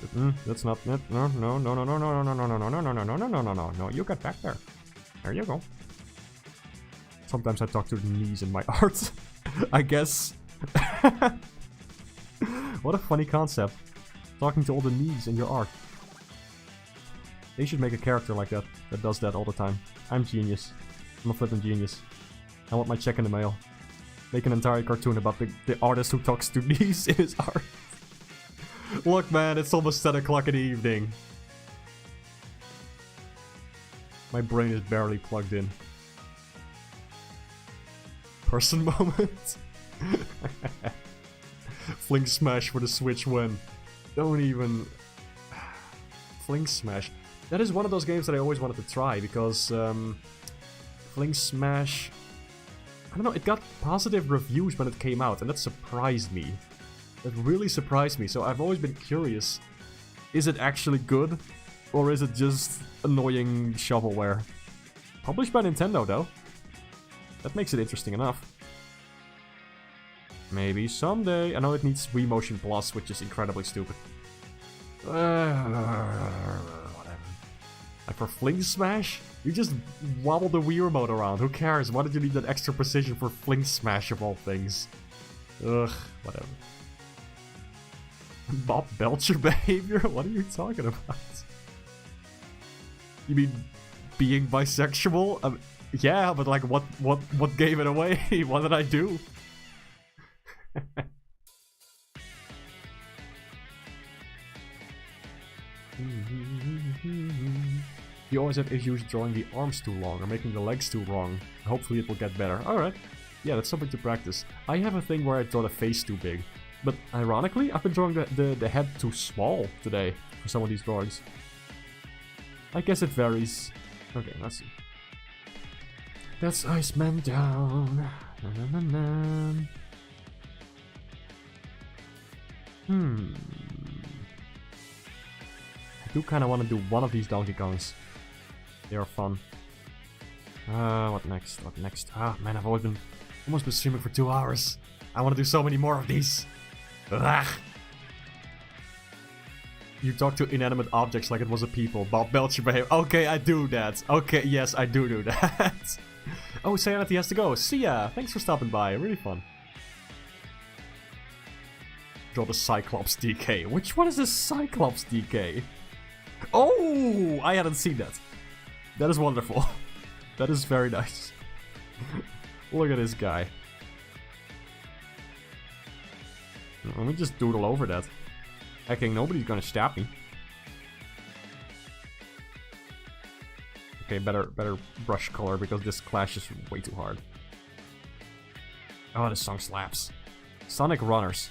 A: not it. No, no, no, no, no, no, no, no, no, no, no, no, no, no, no, no, no, no, no. You got back there. There you go. Sometimes I talk to the knees in my art. I guess. What a funny concept. Talking to all the knees in your art. They should make a character like that does that all the time. I'm genius. I'm a flippin' genius. I want my check in the mail. Make an entire cartoon about the artist who talks to knees in his art. Look, man, it's almost 10 o'clock in the evening. My brain is barely plugged in. Person moment. Fling Smash for the Switch win. Don't even... Fling Smash. That is one of those games that I always wanted to try, because Fling Smash... I don't know, it got positive reviews when it came out, and that surprised me. That really surprised me, so I've always been curious. Is it actually good? Or is it just annoying shovelware? Published by Nintendo, though. That makes it interesting enough. Maybe someday. I know it needs Wii Motion Plus, which is incredibly stupid. Whatever. Like for Fling Smash? You just wobble the Wii remote around. Who cares? Why did you need that extra precision for Fling Smash of all things? Ugh, whatever. Bob Belcher behavior? What are you talking about? You mean being bisexual? Yeah, but like what gave it away? What did I do? You always have issues drawing the arms too long or making the legs too long. Hopefully it will get better. Alright. Yeah, that's something to practice. I have a thing where I draw the face too big. But ironically, I've been drawing the head too small today for some of these drawings. I guess it varies. Okay, let's see. That's Iceman down. Na, na, na, na. I do kind of want to do one of these Donkey Kongs. They are fun. What next? What next? Ah, man, I've almost been streaming for 2 hours. I want to do so many more of these. Ugh. You talk to inanimate objects like it was a people. Bob Belcher behavior. Okay, I do that. Okay, yes, I do that. Oh, Sayanity has to go. See ya. Thanks for stopping by. Really fun. Draw the Cyclops DK. Which one is the Cyclops DK? Oh, I hadn't seen that. That is wonderful. That is very nice. Look at this guy. Let me just doodle over that. Hacking, nobody's gonna stop me. Okay, better brush color because this clash is way too hard. Oh, this song slaps. Sonic Runners.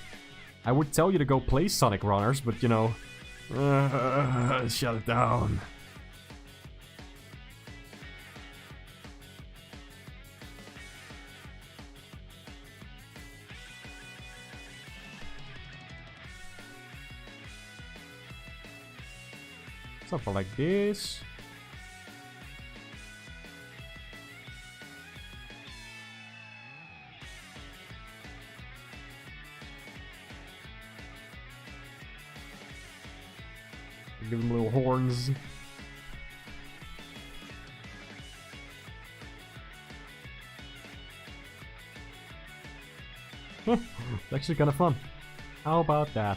A: I would tell you to go play Sonic Runners, but you know... shut it down. Something like this. Give them little horns. It's actually kind of fun. How about that?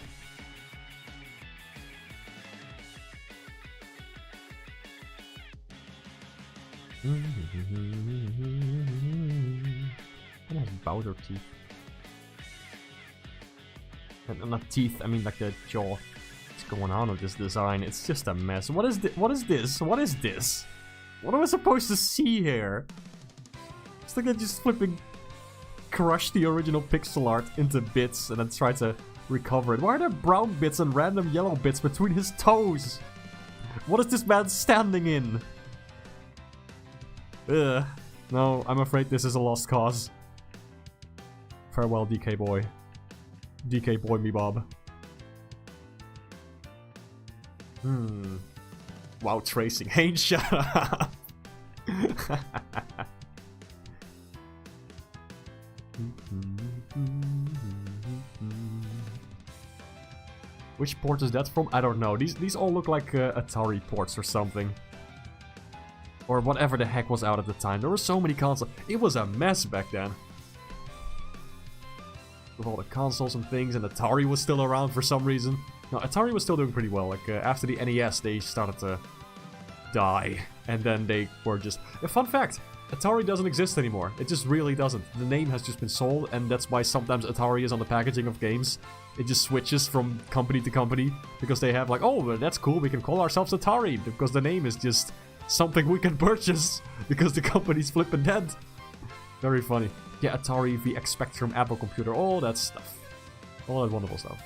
A: It has Bowser teeth. Not teeth, I mean like the jaw. What's going on with this design? It's just a mess. What is this? What is this? What is this? What am I supposed to see here? It's like I just flipping crushed the original pixel art into bits and then try to recover it. Why are there brown bits and random yellow bits between his toes? What is this man standing in? Ugh. No, I'm afraid this is a lost cause. Farewell, DK boy. DK boy me Bob. Wow, tracing. Hey, shut up. Which port is that from? I don't know. These all look like Atari ports or something. Or whatever the heck was out at the time. There were so many consoles. It was a mess back then. With all the consoles and things, and Atari was still around for some reason. No, Atari was still doing pretty well. Like, after the NES, they started to die. And then they were just... A fun fact! Atari doesn't exist anymore. It just really doesn't. The name has just been sold, and that's why sometimes Atari is on the packaging of games. It just switches from company to company, because they have like, oh, that's cool, we can call ourselves Atari, because the name is just something we can purchase, because the company's flippin' dead. Very funny. Yeah, Atari, VX Spectrum, Apple Computer, all that stuff. All that wonderful stuff.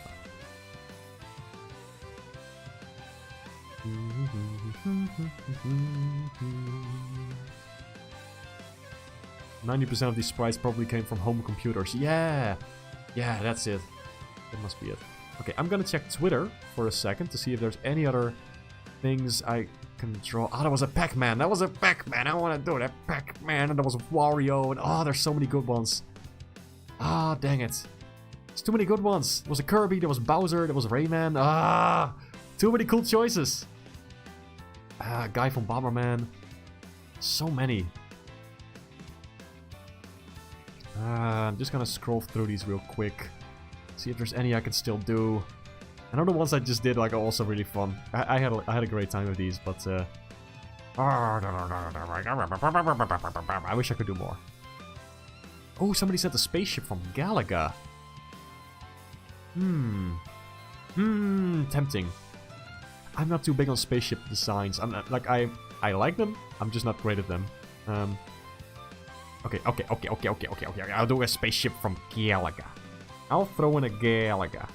A: 90% of these sprites probably came from home computers. Yeah! Yeah, that's it. That must be it. Okay, I'm gonna check Twitter for a second to see if there's any other things I can draw. Ah, that was a Pac-Man. That was a Pac-Man. I want to do that Pac-Man. And there was Wario. And oh, there's so many good ones. Ah, dang it. There's too many good ones. There was a Kirby. There was Bowser. There was Rayman. Ah, too many cool choices. Ah, guy from Bomberman. So many. I'm just gonna scroll through these real quick. See if there's any I can still do. I know the ones I just did like are also really fun. I had a great time with these, but I wish I could do more. Oh, somebody said the spaceship from Galaga. Tempting. I'm not too big on spaceship designs. I'm not, like I like them. I'm just not great at them. Okay. I'll do a spaceship from Galaga. I'll throw in a Galaga.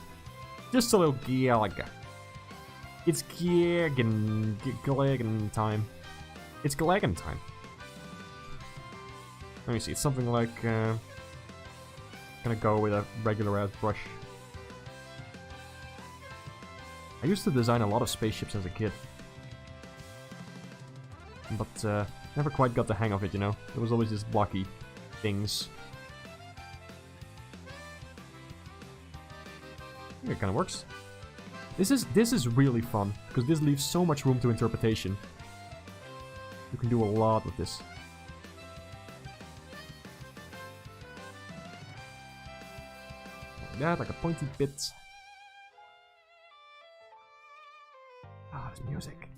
A: Just a little Galaga. It's Galagan time. It's Galagan time. Let me see. It's something like. Gonna go with a regular ass brush. I used to design a lot of spaceships as a kid, but never quite got the hang of it. You know, there was always just blocky things. I think it kind of works. This is really fun, because this leaves so much room to interpretation. You can do a lot with this. Like that, like a pointy bit. Ah, there's music.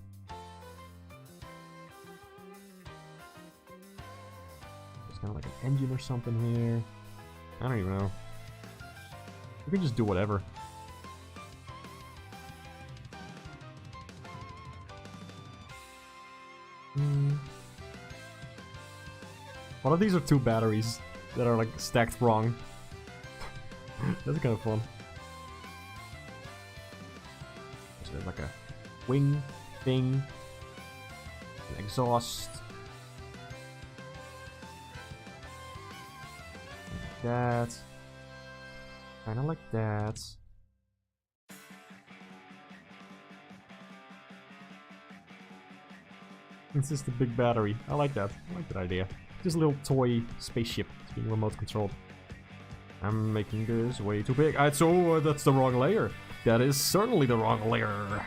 A: There's kind of like an engine or something here. I don't even know. We can just do whatever. One of these are two batteries that are like stacked wrong. That's kind of fun. So there's like a wing thing, an exhaust, like that, kind of like that. It's just a big battery. I like that. I like that idea. Just a little toy spaceship. It's being remote controlled. I'm making this way too big. So that's the wrong layer. That is certainly the wrong layer.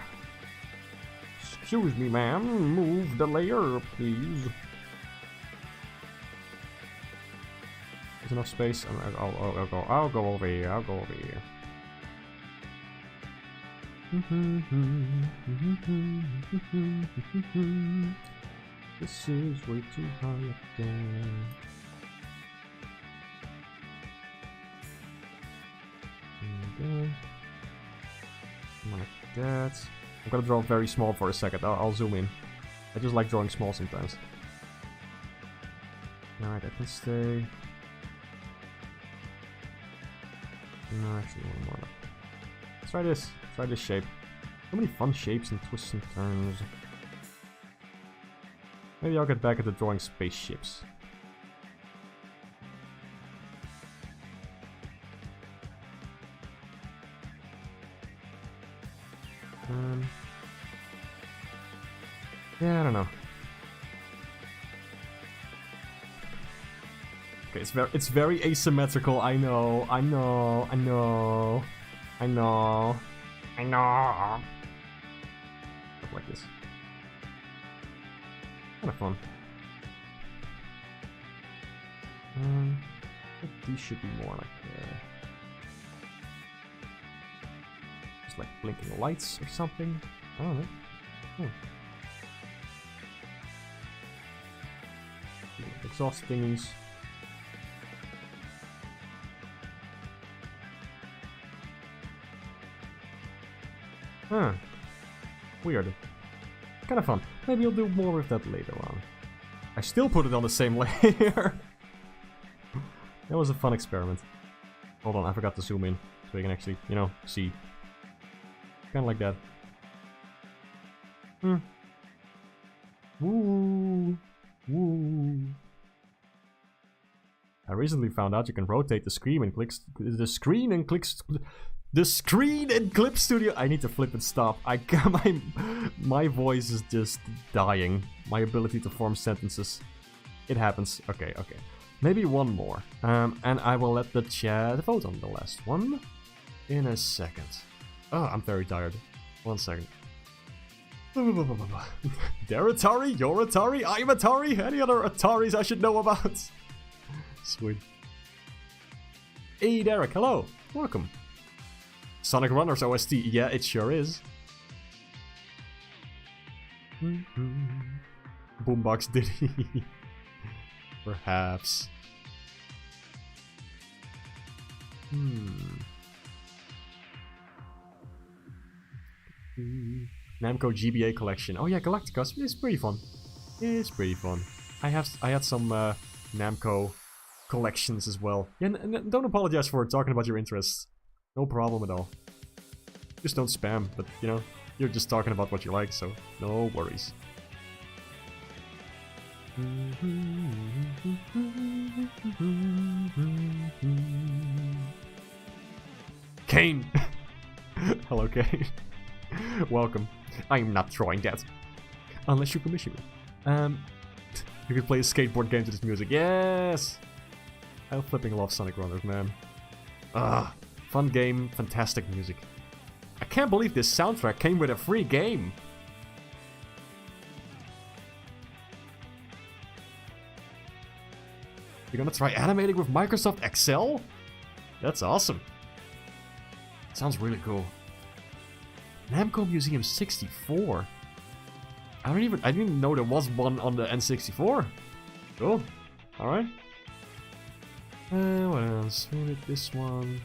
A: Excuse me, ma'am. Move the layer, please. There's enough space. I'll go over here. I'll go over here. This is way too high up there. Like that. I'm gonna draw very small for a second. I'll zoom in. I just like drawing small sometimes. Alright, that can stay. No, actually, one more. Let's try this. Try this shape. So many fun shapes and twists and turns. Maybe I'll get back into drawing spaceships. Yeah, I don't know. Okay, it's very asymmetrical. I know. I know. Stuff like this. Kind of fun. I think these should be more like just like blinking lights or something. I don't know. Exhaust thingies. Huh. Weird. Kind of fun. Maybe I'll do more with that later on. I still put it on the same layer. That was a fun experiment. Hold on, I forgot to zoom in. So you can actually, you know, see. Kind of like that. Woo. Woo. I recently found out you can rotate the screen and click the screen and clip studio. I need to flip and stop. My voice is just dying. My ability to form sentences. It happens. Okay. Maybe one more. And I will let the chat vote on the last one in a second. Oh, I'm very tired. 1 second. They're Atari, you're Atari, I'm Atari, any other Ataris I should know about? Sweet. Hey Derek, hello, welcome. Sonic Runners OST, yeah, it sure is. Boombox Diddy. Perhaps. Namco GBA collection. Oh yeah, Galacticos. It's pretty fun. It's pretty fun. I had some Namco collections as well. Yeah, and don't apologize for talking about your interests. No problem at all. Just don't spam, but you know, you're just talking about what you like, so no worries. Kane! Hello, Kane. Welcome. I'm not throwing that. Unless you permission me. You could play a skateboard game to this music. Yes! I flipping love Sonic Runners, man. Fun game, fantastic music. I can't believe this soundtrack came with a free game. You're gonna try animating with Microsoft Excel? That's awesome. Sounds really cool. Namco Museum 64. I didn't even know there was one on the N64. Cool. Alright. What else? Who did this one?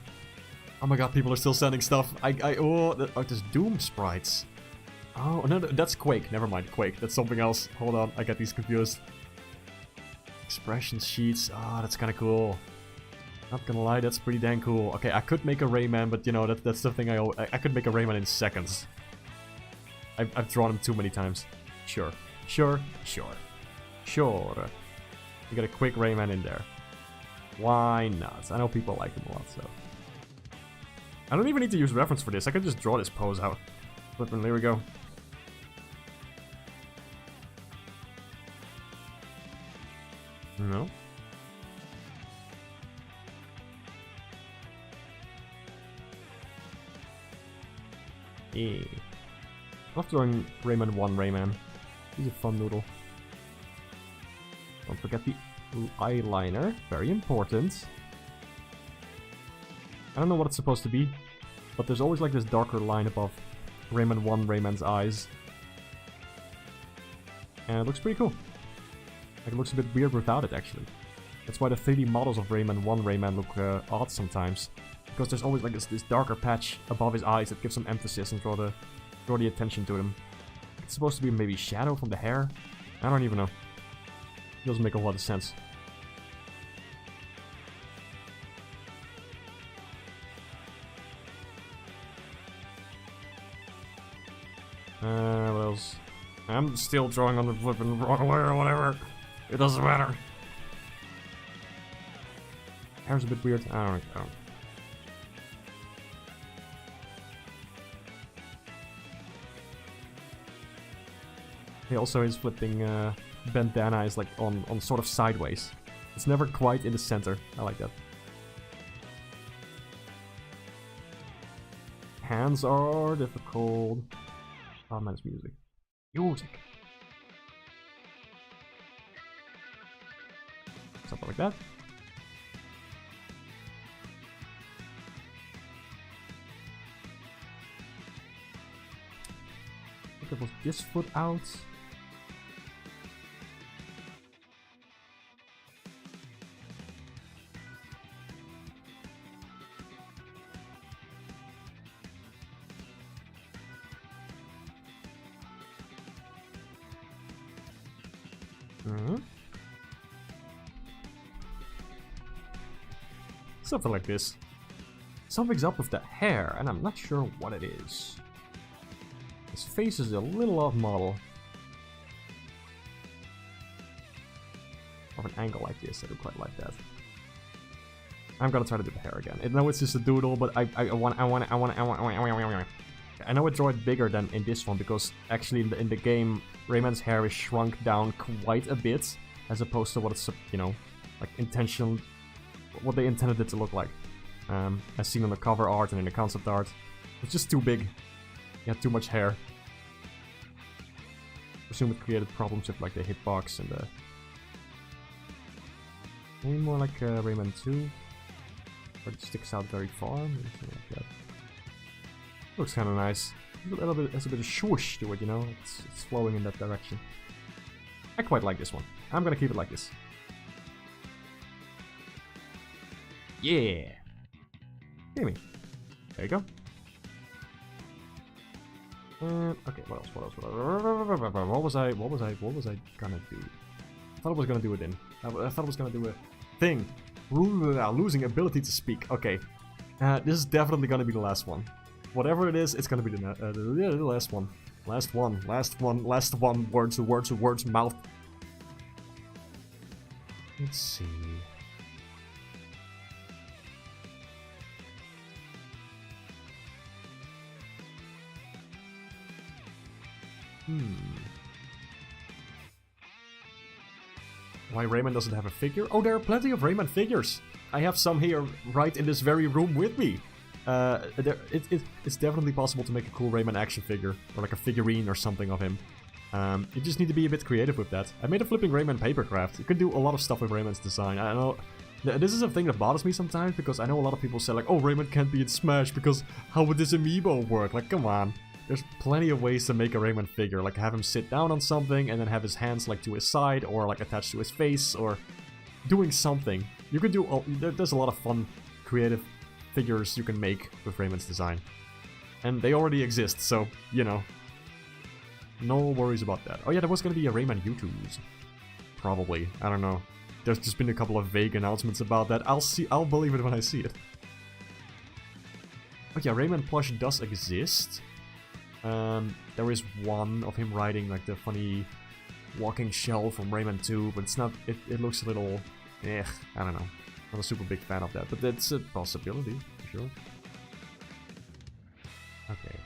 A: Oh my god, people are still sending stuff. There's Doom sprites. Oh, no, that's Quake. Never mind, Quake. That's something else. Hold on, I get these confused. Expression sheets. Ah, that's kind of cool. Not gonna lie, that's pretty dang cool. Okay, I could make a Rayman, but you know, that's the thing I could make a Rayman in seconds. I've drawn him too many times. Sure. You got a quick Rayman in there. Why not? I know people like him a lot, so. I don't even need to use reference for this. I could just draw this pose out. Flippin', there we go. No. Yeah. I love drawing Rayman 1 Rayman. He's a fun noodle. Don't forget the eyeliner. Very important. I don't know what it's supposed to be, but there's always like this darker line above Rayman 1 Rayman's eyes. And it looks pretty cool. Like, it looks a bit weird without it, actually. That's why the 3D models of Rayman 1 Rayman look odd sometimes. Because there's always like this darker patch above his eyes that gives some emphasis and draw the attention to them. It's supposed to be maybe shadow from the hair? I don't even know. It doesn't make a lot of sense. What else? I'm still drawing on the flippin' wrong layer or whatever. It doesn't matter. Hair's a bit weird. I don't know. He also is flipping bandana is like on sort of sideways. It's never quite in the center. I like that. Hands are difficult. Oh man, it's music. Music. Something like that. I think it was this foot out. Something like this. Something's up with the hair, and I'm not sure what it is. His face is a little off model. Of an angle like this, I don't quite like that. I'm gonna try to do the hair again. I know it's just a doodle, but I know I draw it bigger than in this one, because actually in the game, Rayman's hair is shrunk down quite a bit, as opposed to what it's, you know, like intentional, what they intended it to look like. As seen on the cover art and in the concept art. It's just too big. He had too much hair. I assume it created problems with like the hitbox and the... Maybe more like Rayman 2. Where it sticks out very far, maybe something like that. Looks kinda nice. A little bit, has a bit of swoosh to it, you know? It's flowing in that direction. I quite like this one. I'm gonna keep it like this. Yeah! Gimme. There you go. Okay, what else? What was I gonna do? I thought I was gonna do it in. I thought I was gonna do a thing. Losing ability to speak. Okay. This is definitely gonna be the last one. Whatever it is, it's gonna be the last one. Last one. Words, mouth. Let's see. Why Rayman doesn't have a figure? Oh, there are plenty of Rayman figures! I have some here right in this very room with me! It's definitely possible to make a cool Rayman action figure, or like a figurine or something of him. You just need to be a bit creative with that. I made a flipping Rayman papercraft. You can do a lot of stuff with Rayman's design. I know this is a thing that bothers me sometimes, because I know a lot of people say like, oh, Rayman can't be in Smash because how would this amiibo work? Like, come on. There's plenty of ways to make a Rayman figure, like have him sit down on something and then have his hands like to his side or like attached to his face or doing something. You can do, there's a lot of fun, creative figures you can make with Rayman's design. And they already exist, so, you know, no worries about that. Oh yeah, there was gonna be a Rayman YouTube's. Probably, I don't know. There's just been a couple of vague announcements about that. I'll believe it when I see it. Oh yeah, Rayman plush does exist. There is one of him riding like the funny walking shell from Rayman 2, but it's not, it looks a little, I don't know. Not a super big fan of that, but that's a possibility, for sure. Okay.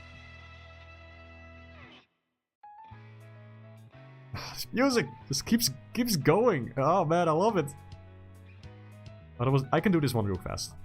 A: This music just keeps going. Oh man, I love it. But I can do this one real fast.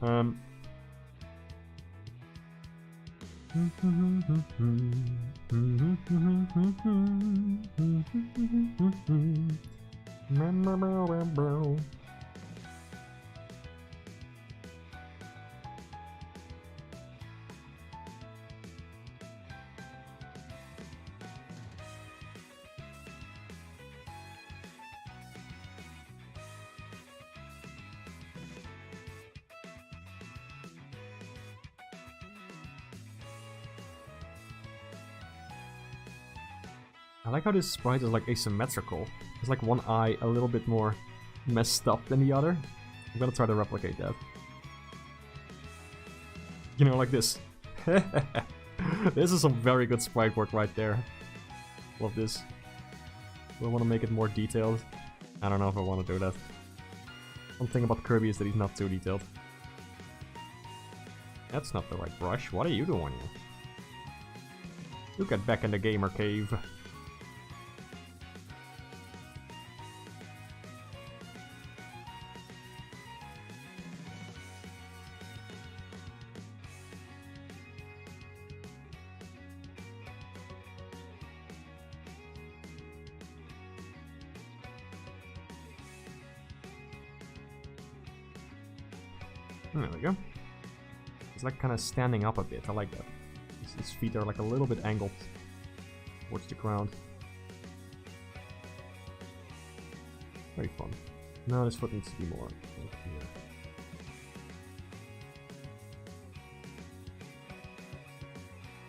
A: I like how this sprite is like asymmetrical. It's like one eye a little bit more messed up than the other. I'm gonna try to replicate that. You know, like this. This is some very good sprite work right there. Love this. Do I want to make it more detailed? I don't know if I want to do that. One thing about Kirby is that he's not too detailed. That's not the right brush. What are you doing? You get back in the gamer cave. There we go. It's like kind of standing up a bit. I like that. His feet are like a little bit angled towards the ground. Very fun. No, this foot needs to be more like here.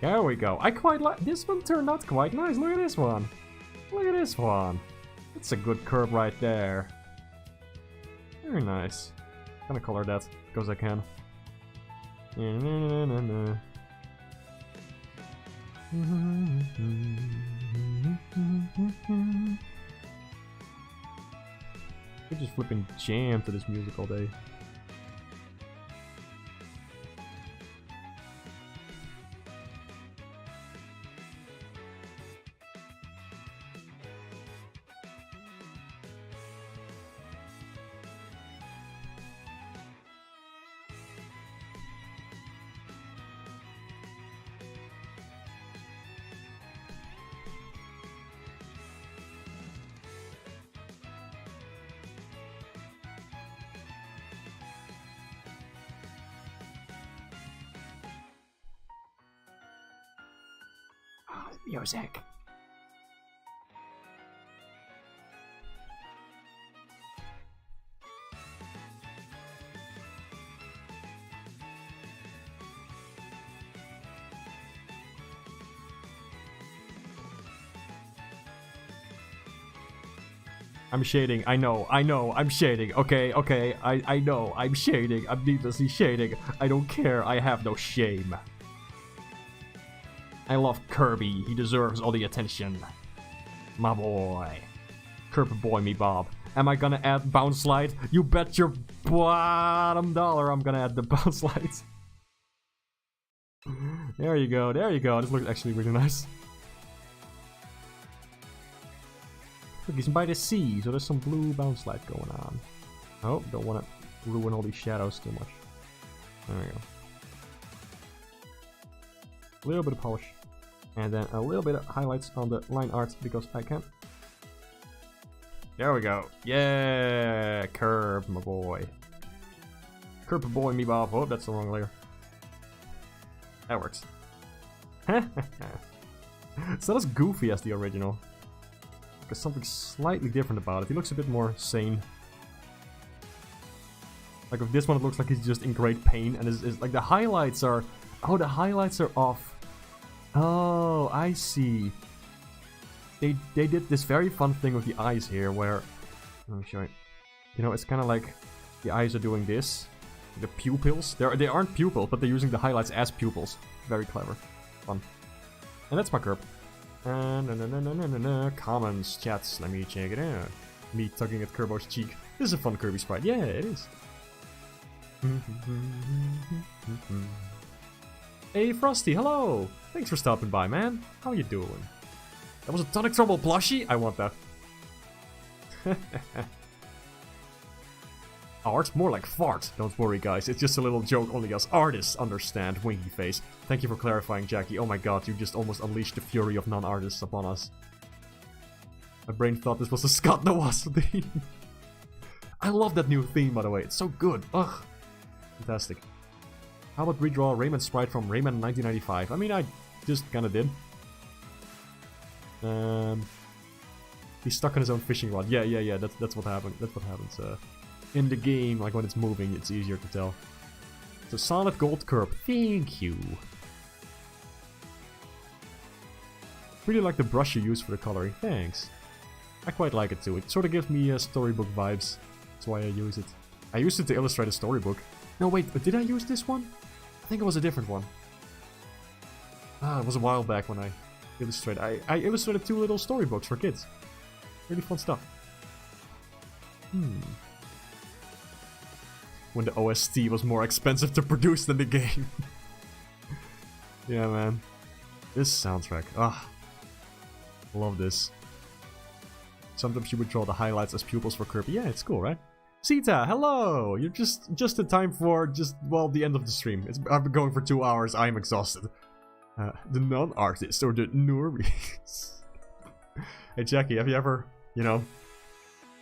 A: There we go. I quite like this one. Turned out quite nice. Look at this one. Look at this one. It's a good curve right there. Very nice. Gonna color that because I can. Could just flipping jam to this music all day. Music. I'm shading, I know, I'm shading, okay, I know, I'm shading, I'm needlessly shading, I don't care, I have no shame. I love Kirby, he deserves all the attention. My boy. Kirby boy me Bob. Am I gonna add bounce slide? You bet your bottom dollar I'm gonna add the bounce slides. There you go, this looks actually really nice. Look, he's by the sea, so there's some blue bounce slide going on. Oh, don't want to ruin all these shadows too much. There we go. A little bit of polish. And then a little bit of highlights on the line art because I can. There we go. Yeah, curb, my boy. Curb boy, me Bob. Oh, that's the wrong layer. That works. It's not as goofy as the original. There's something slightly different about it. He looks a bit more sane. Like with this one, it looks like he's just in great pain, and is like the highlights are. Oh, the highlights are off. Oh, I see. They did this very fun thing with the eyes here, where let me show you. You know, it's kind of like the eyes are doing this. The pupils. They aren't pupils, but they're using the highlights as pupils. Very clever, fun. And that's my curb. Comments, chats, let me check it out. Me tugging at Kirbo's cheek. This is a fun Kirby sprite. Yeah, it is. Hey Frosty, hello! Thanks for stopping by, man. How you doing? That was a Tonic Trouble plushie? I want that. Art? More like fart. Don't worry, guys. It's just a little joke only us artists understand. Winky face. Thank you for clarifying, Jackie. Oh my god, you just almost unleashed the fury of non-artists upon us. My brain thought this was a Scott the Wasp theme. I love that new theme, by the way. It's so good. Ugh. Fantastic. How about redraw Rayman sprite from Rayman 1995? I mean, I just kinda did. He's stuck on his own fishing rod. Yeah. That's what happened. That's what happens. In the game, like when it's moving, it's easier to tell. So solid gold curb. Thank you. Really like the brush you use for the coloring. Thanks. I quite like it too. It sort of gives me storybook vibes. That's why I use it. I used it to illustrate a storybook. No, wait, did I use this one? I think it was a different one. Ah, it was a while back when I illustrated. I illustrated 2 little storybooks for kids. Really fun stuff. When the OST was more expensive to produce than the game. Yeah, man. This soundtrack. Ah. Love this. Sometimes you would draw the highlights as pupils for Kirby. Yeah, it's cool, right? Sita, hello! You're just in time for well, the end of the stream. I've been going for 2 hours. I am exhausted. The non-artist or the normies. Hey, Jackie, have you ever,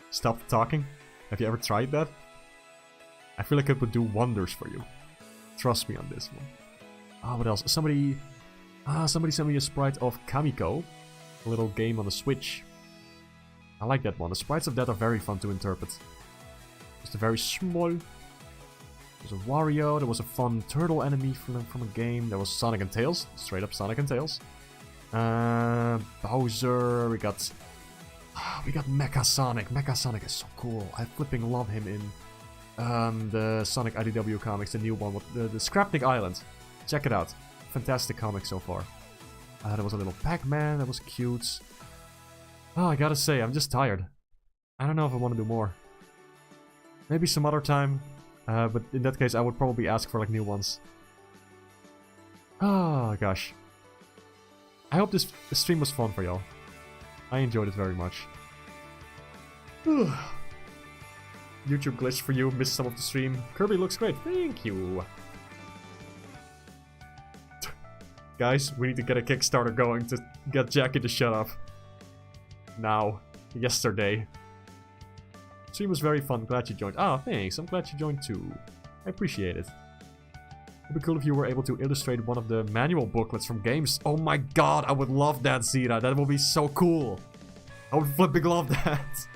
A: stopped talking? Have you ever tried that? I feel like it would do wonders for you. Trust me on this one. Ah, what else? Somebody sent me a sprite of Kamiko. A little game on the Switch. I like that one. The sprites of that are very fun to interpret. Just a very small... There's a Wario. There was a fun turtle enemy from a game. There was Sonic and Tails. Straight up Sonic and Tails. Bowser. We got Mecha Sonic. Mecha Sonic is so cool. I flipping love him in the Sonic IDW comics, the new one, with the Scrapnik Island. Check it out. Fantastic comic so far. There was a little Pac-Man. That was cute. Oh, I gotta say, I'm just tired. I don't know if I want to do more. Maybe some other time. But in that case, I would probably ask for like new ones. Oh, gosh. I hope this stream was fun for y'all. I enjoyed it very much. YouTube glitch for you, missed some of the stream. Kirby looks great, thank you. Guys, we need to get a Kickstarter going to get Jackie to shut up. Now. Yesterday. Stream was very fun, glad you joined. Ah, thanks, I'm glad you joined too. I appreciate it. It'd be cool if you were able to illustrate one of the manual booklets from games. Oh my god, I would love that, Zira. That would be so cool. I would flipping love that.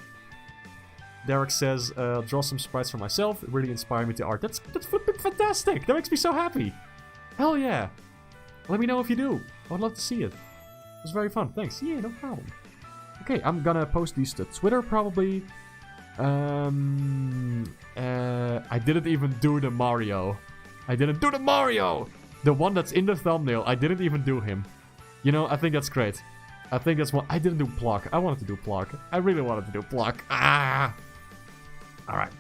A: Derek says, draw some sprites for myself. It really inspired me to art. That's flipping fantastic. That makes me so happy. Hell yeah. Let me know if you do. I would love to see it. It was very fun. Thanks. Yeah, no problem. Okay, I'm gonna post these to Twitter probably. I didn't even do the Mario. I didn't do the Mario! The one that's in the thumbnail, I didn't even do him. You know, I think that's great. I think that's what... I didn't do Pluck. I wanted to do Pluck. I really wanted to do Pluck. Ah! Alright.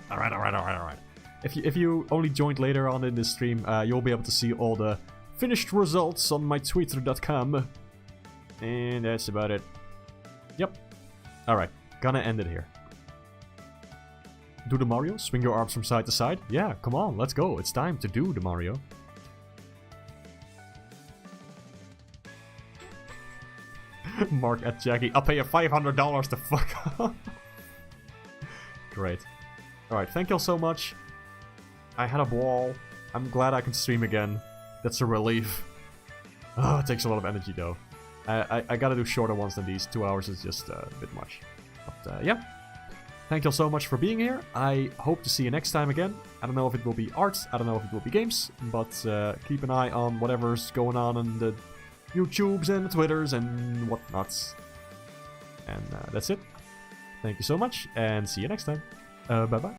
A: If you only joined later on in this stream, you'll be able to see all the finished results on my twitter.com. And that's about it. Yep. Alright, gonna end it here. Do the Mario? Swing your arms from side to side? Yeah, come on, let's go. It's time to do the Mario. Mark at Jackie. I'll pay you $500 to fuck off. Great. Alright, thank y'all so much. I had a ball. I'm glad I can stream again. That's a relief. Oh, it takes a lot of energy though. I gotta do shorter ones than these. 2 hours is just a bit much. But yeah. Thank y'all so much for being here. I hope to see you next time again. I don't know if it will be art, I don't know if it will be games, but keep an eye on whatever's going on the YouTubes and the Twitters and whatnots. And that's it. Thank you so much, and see you next time. Bye-bye.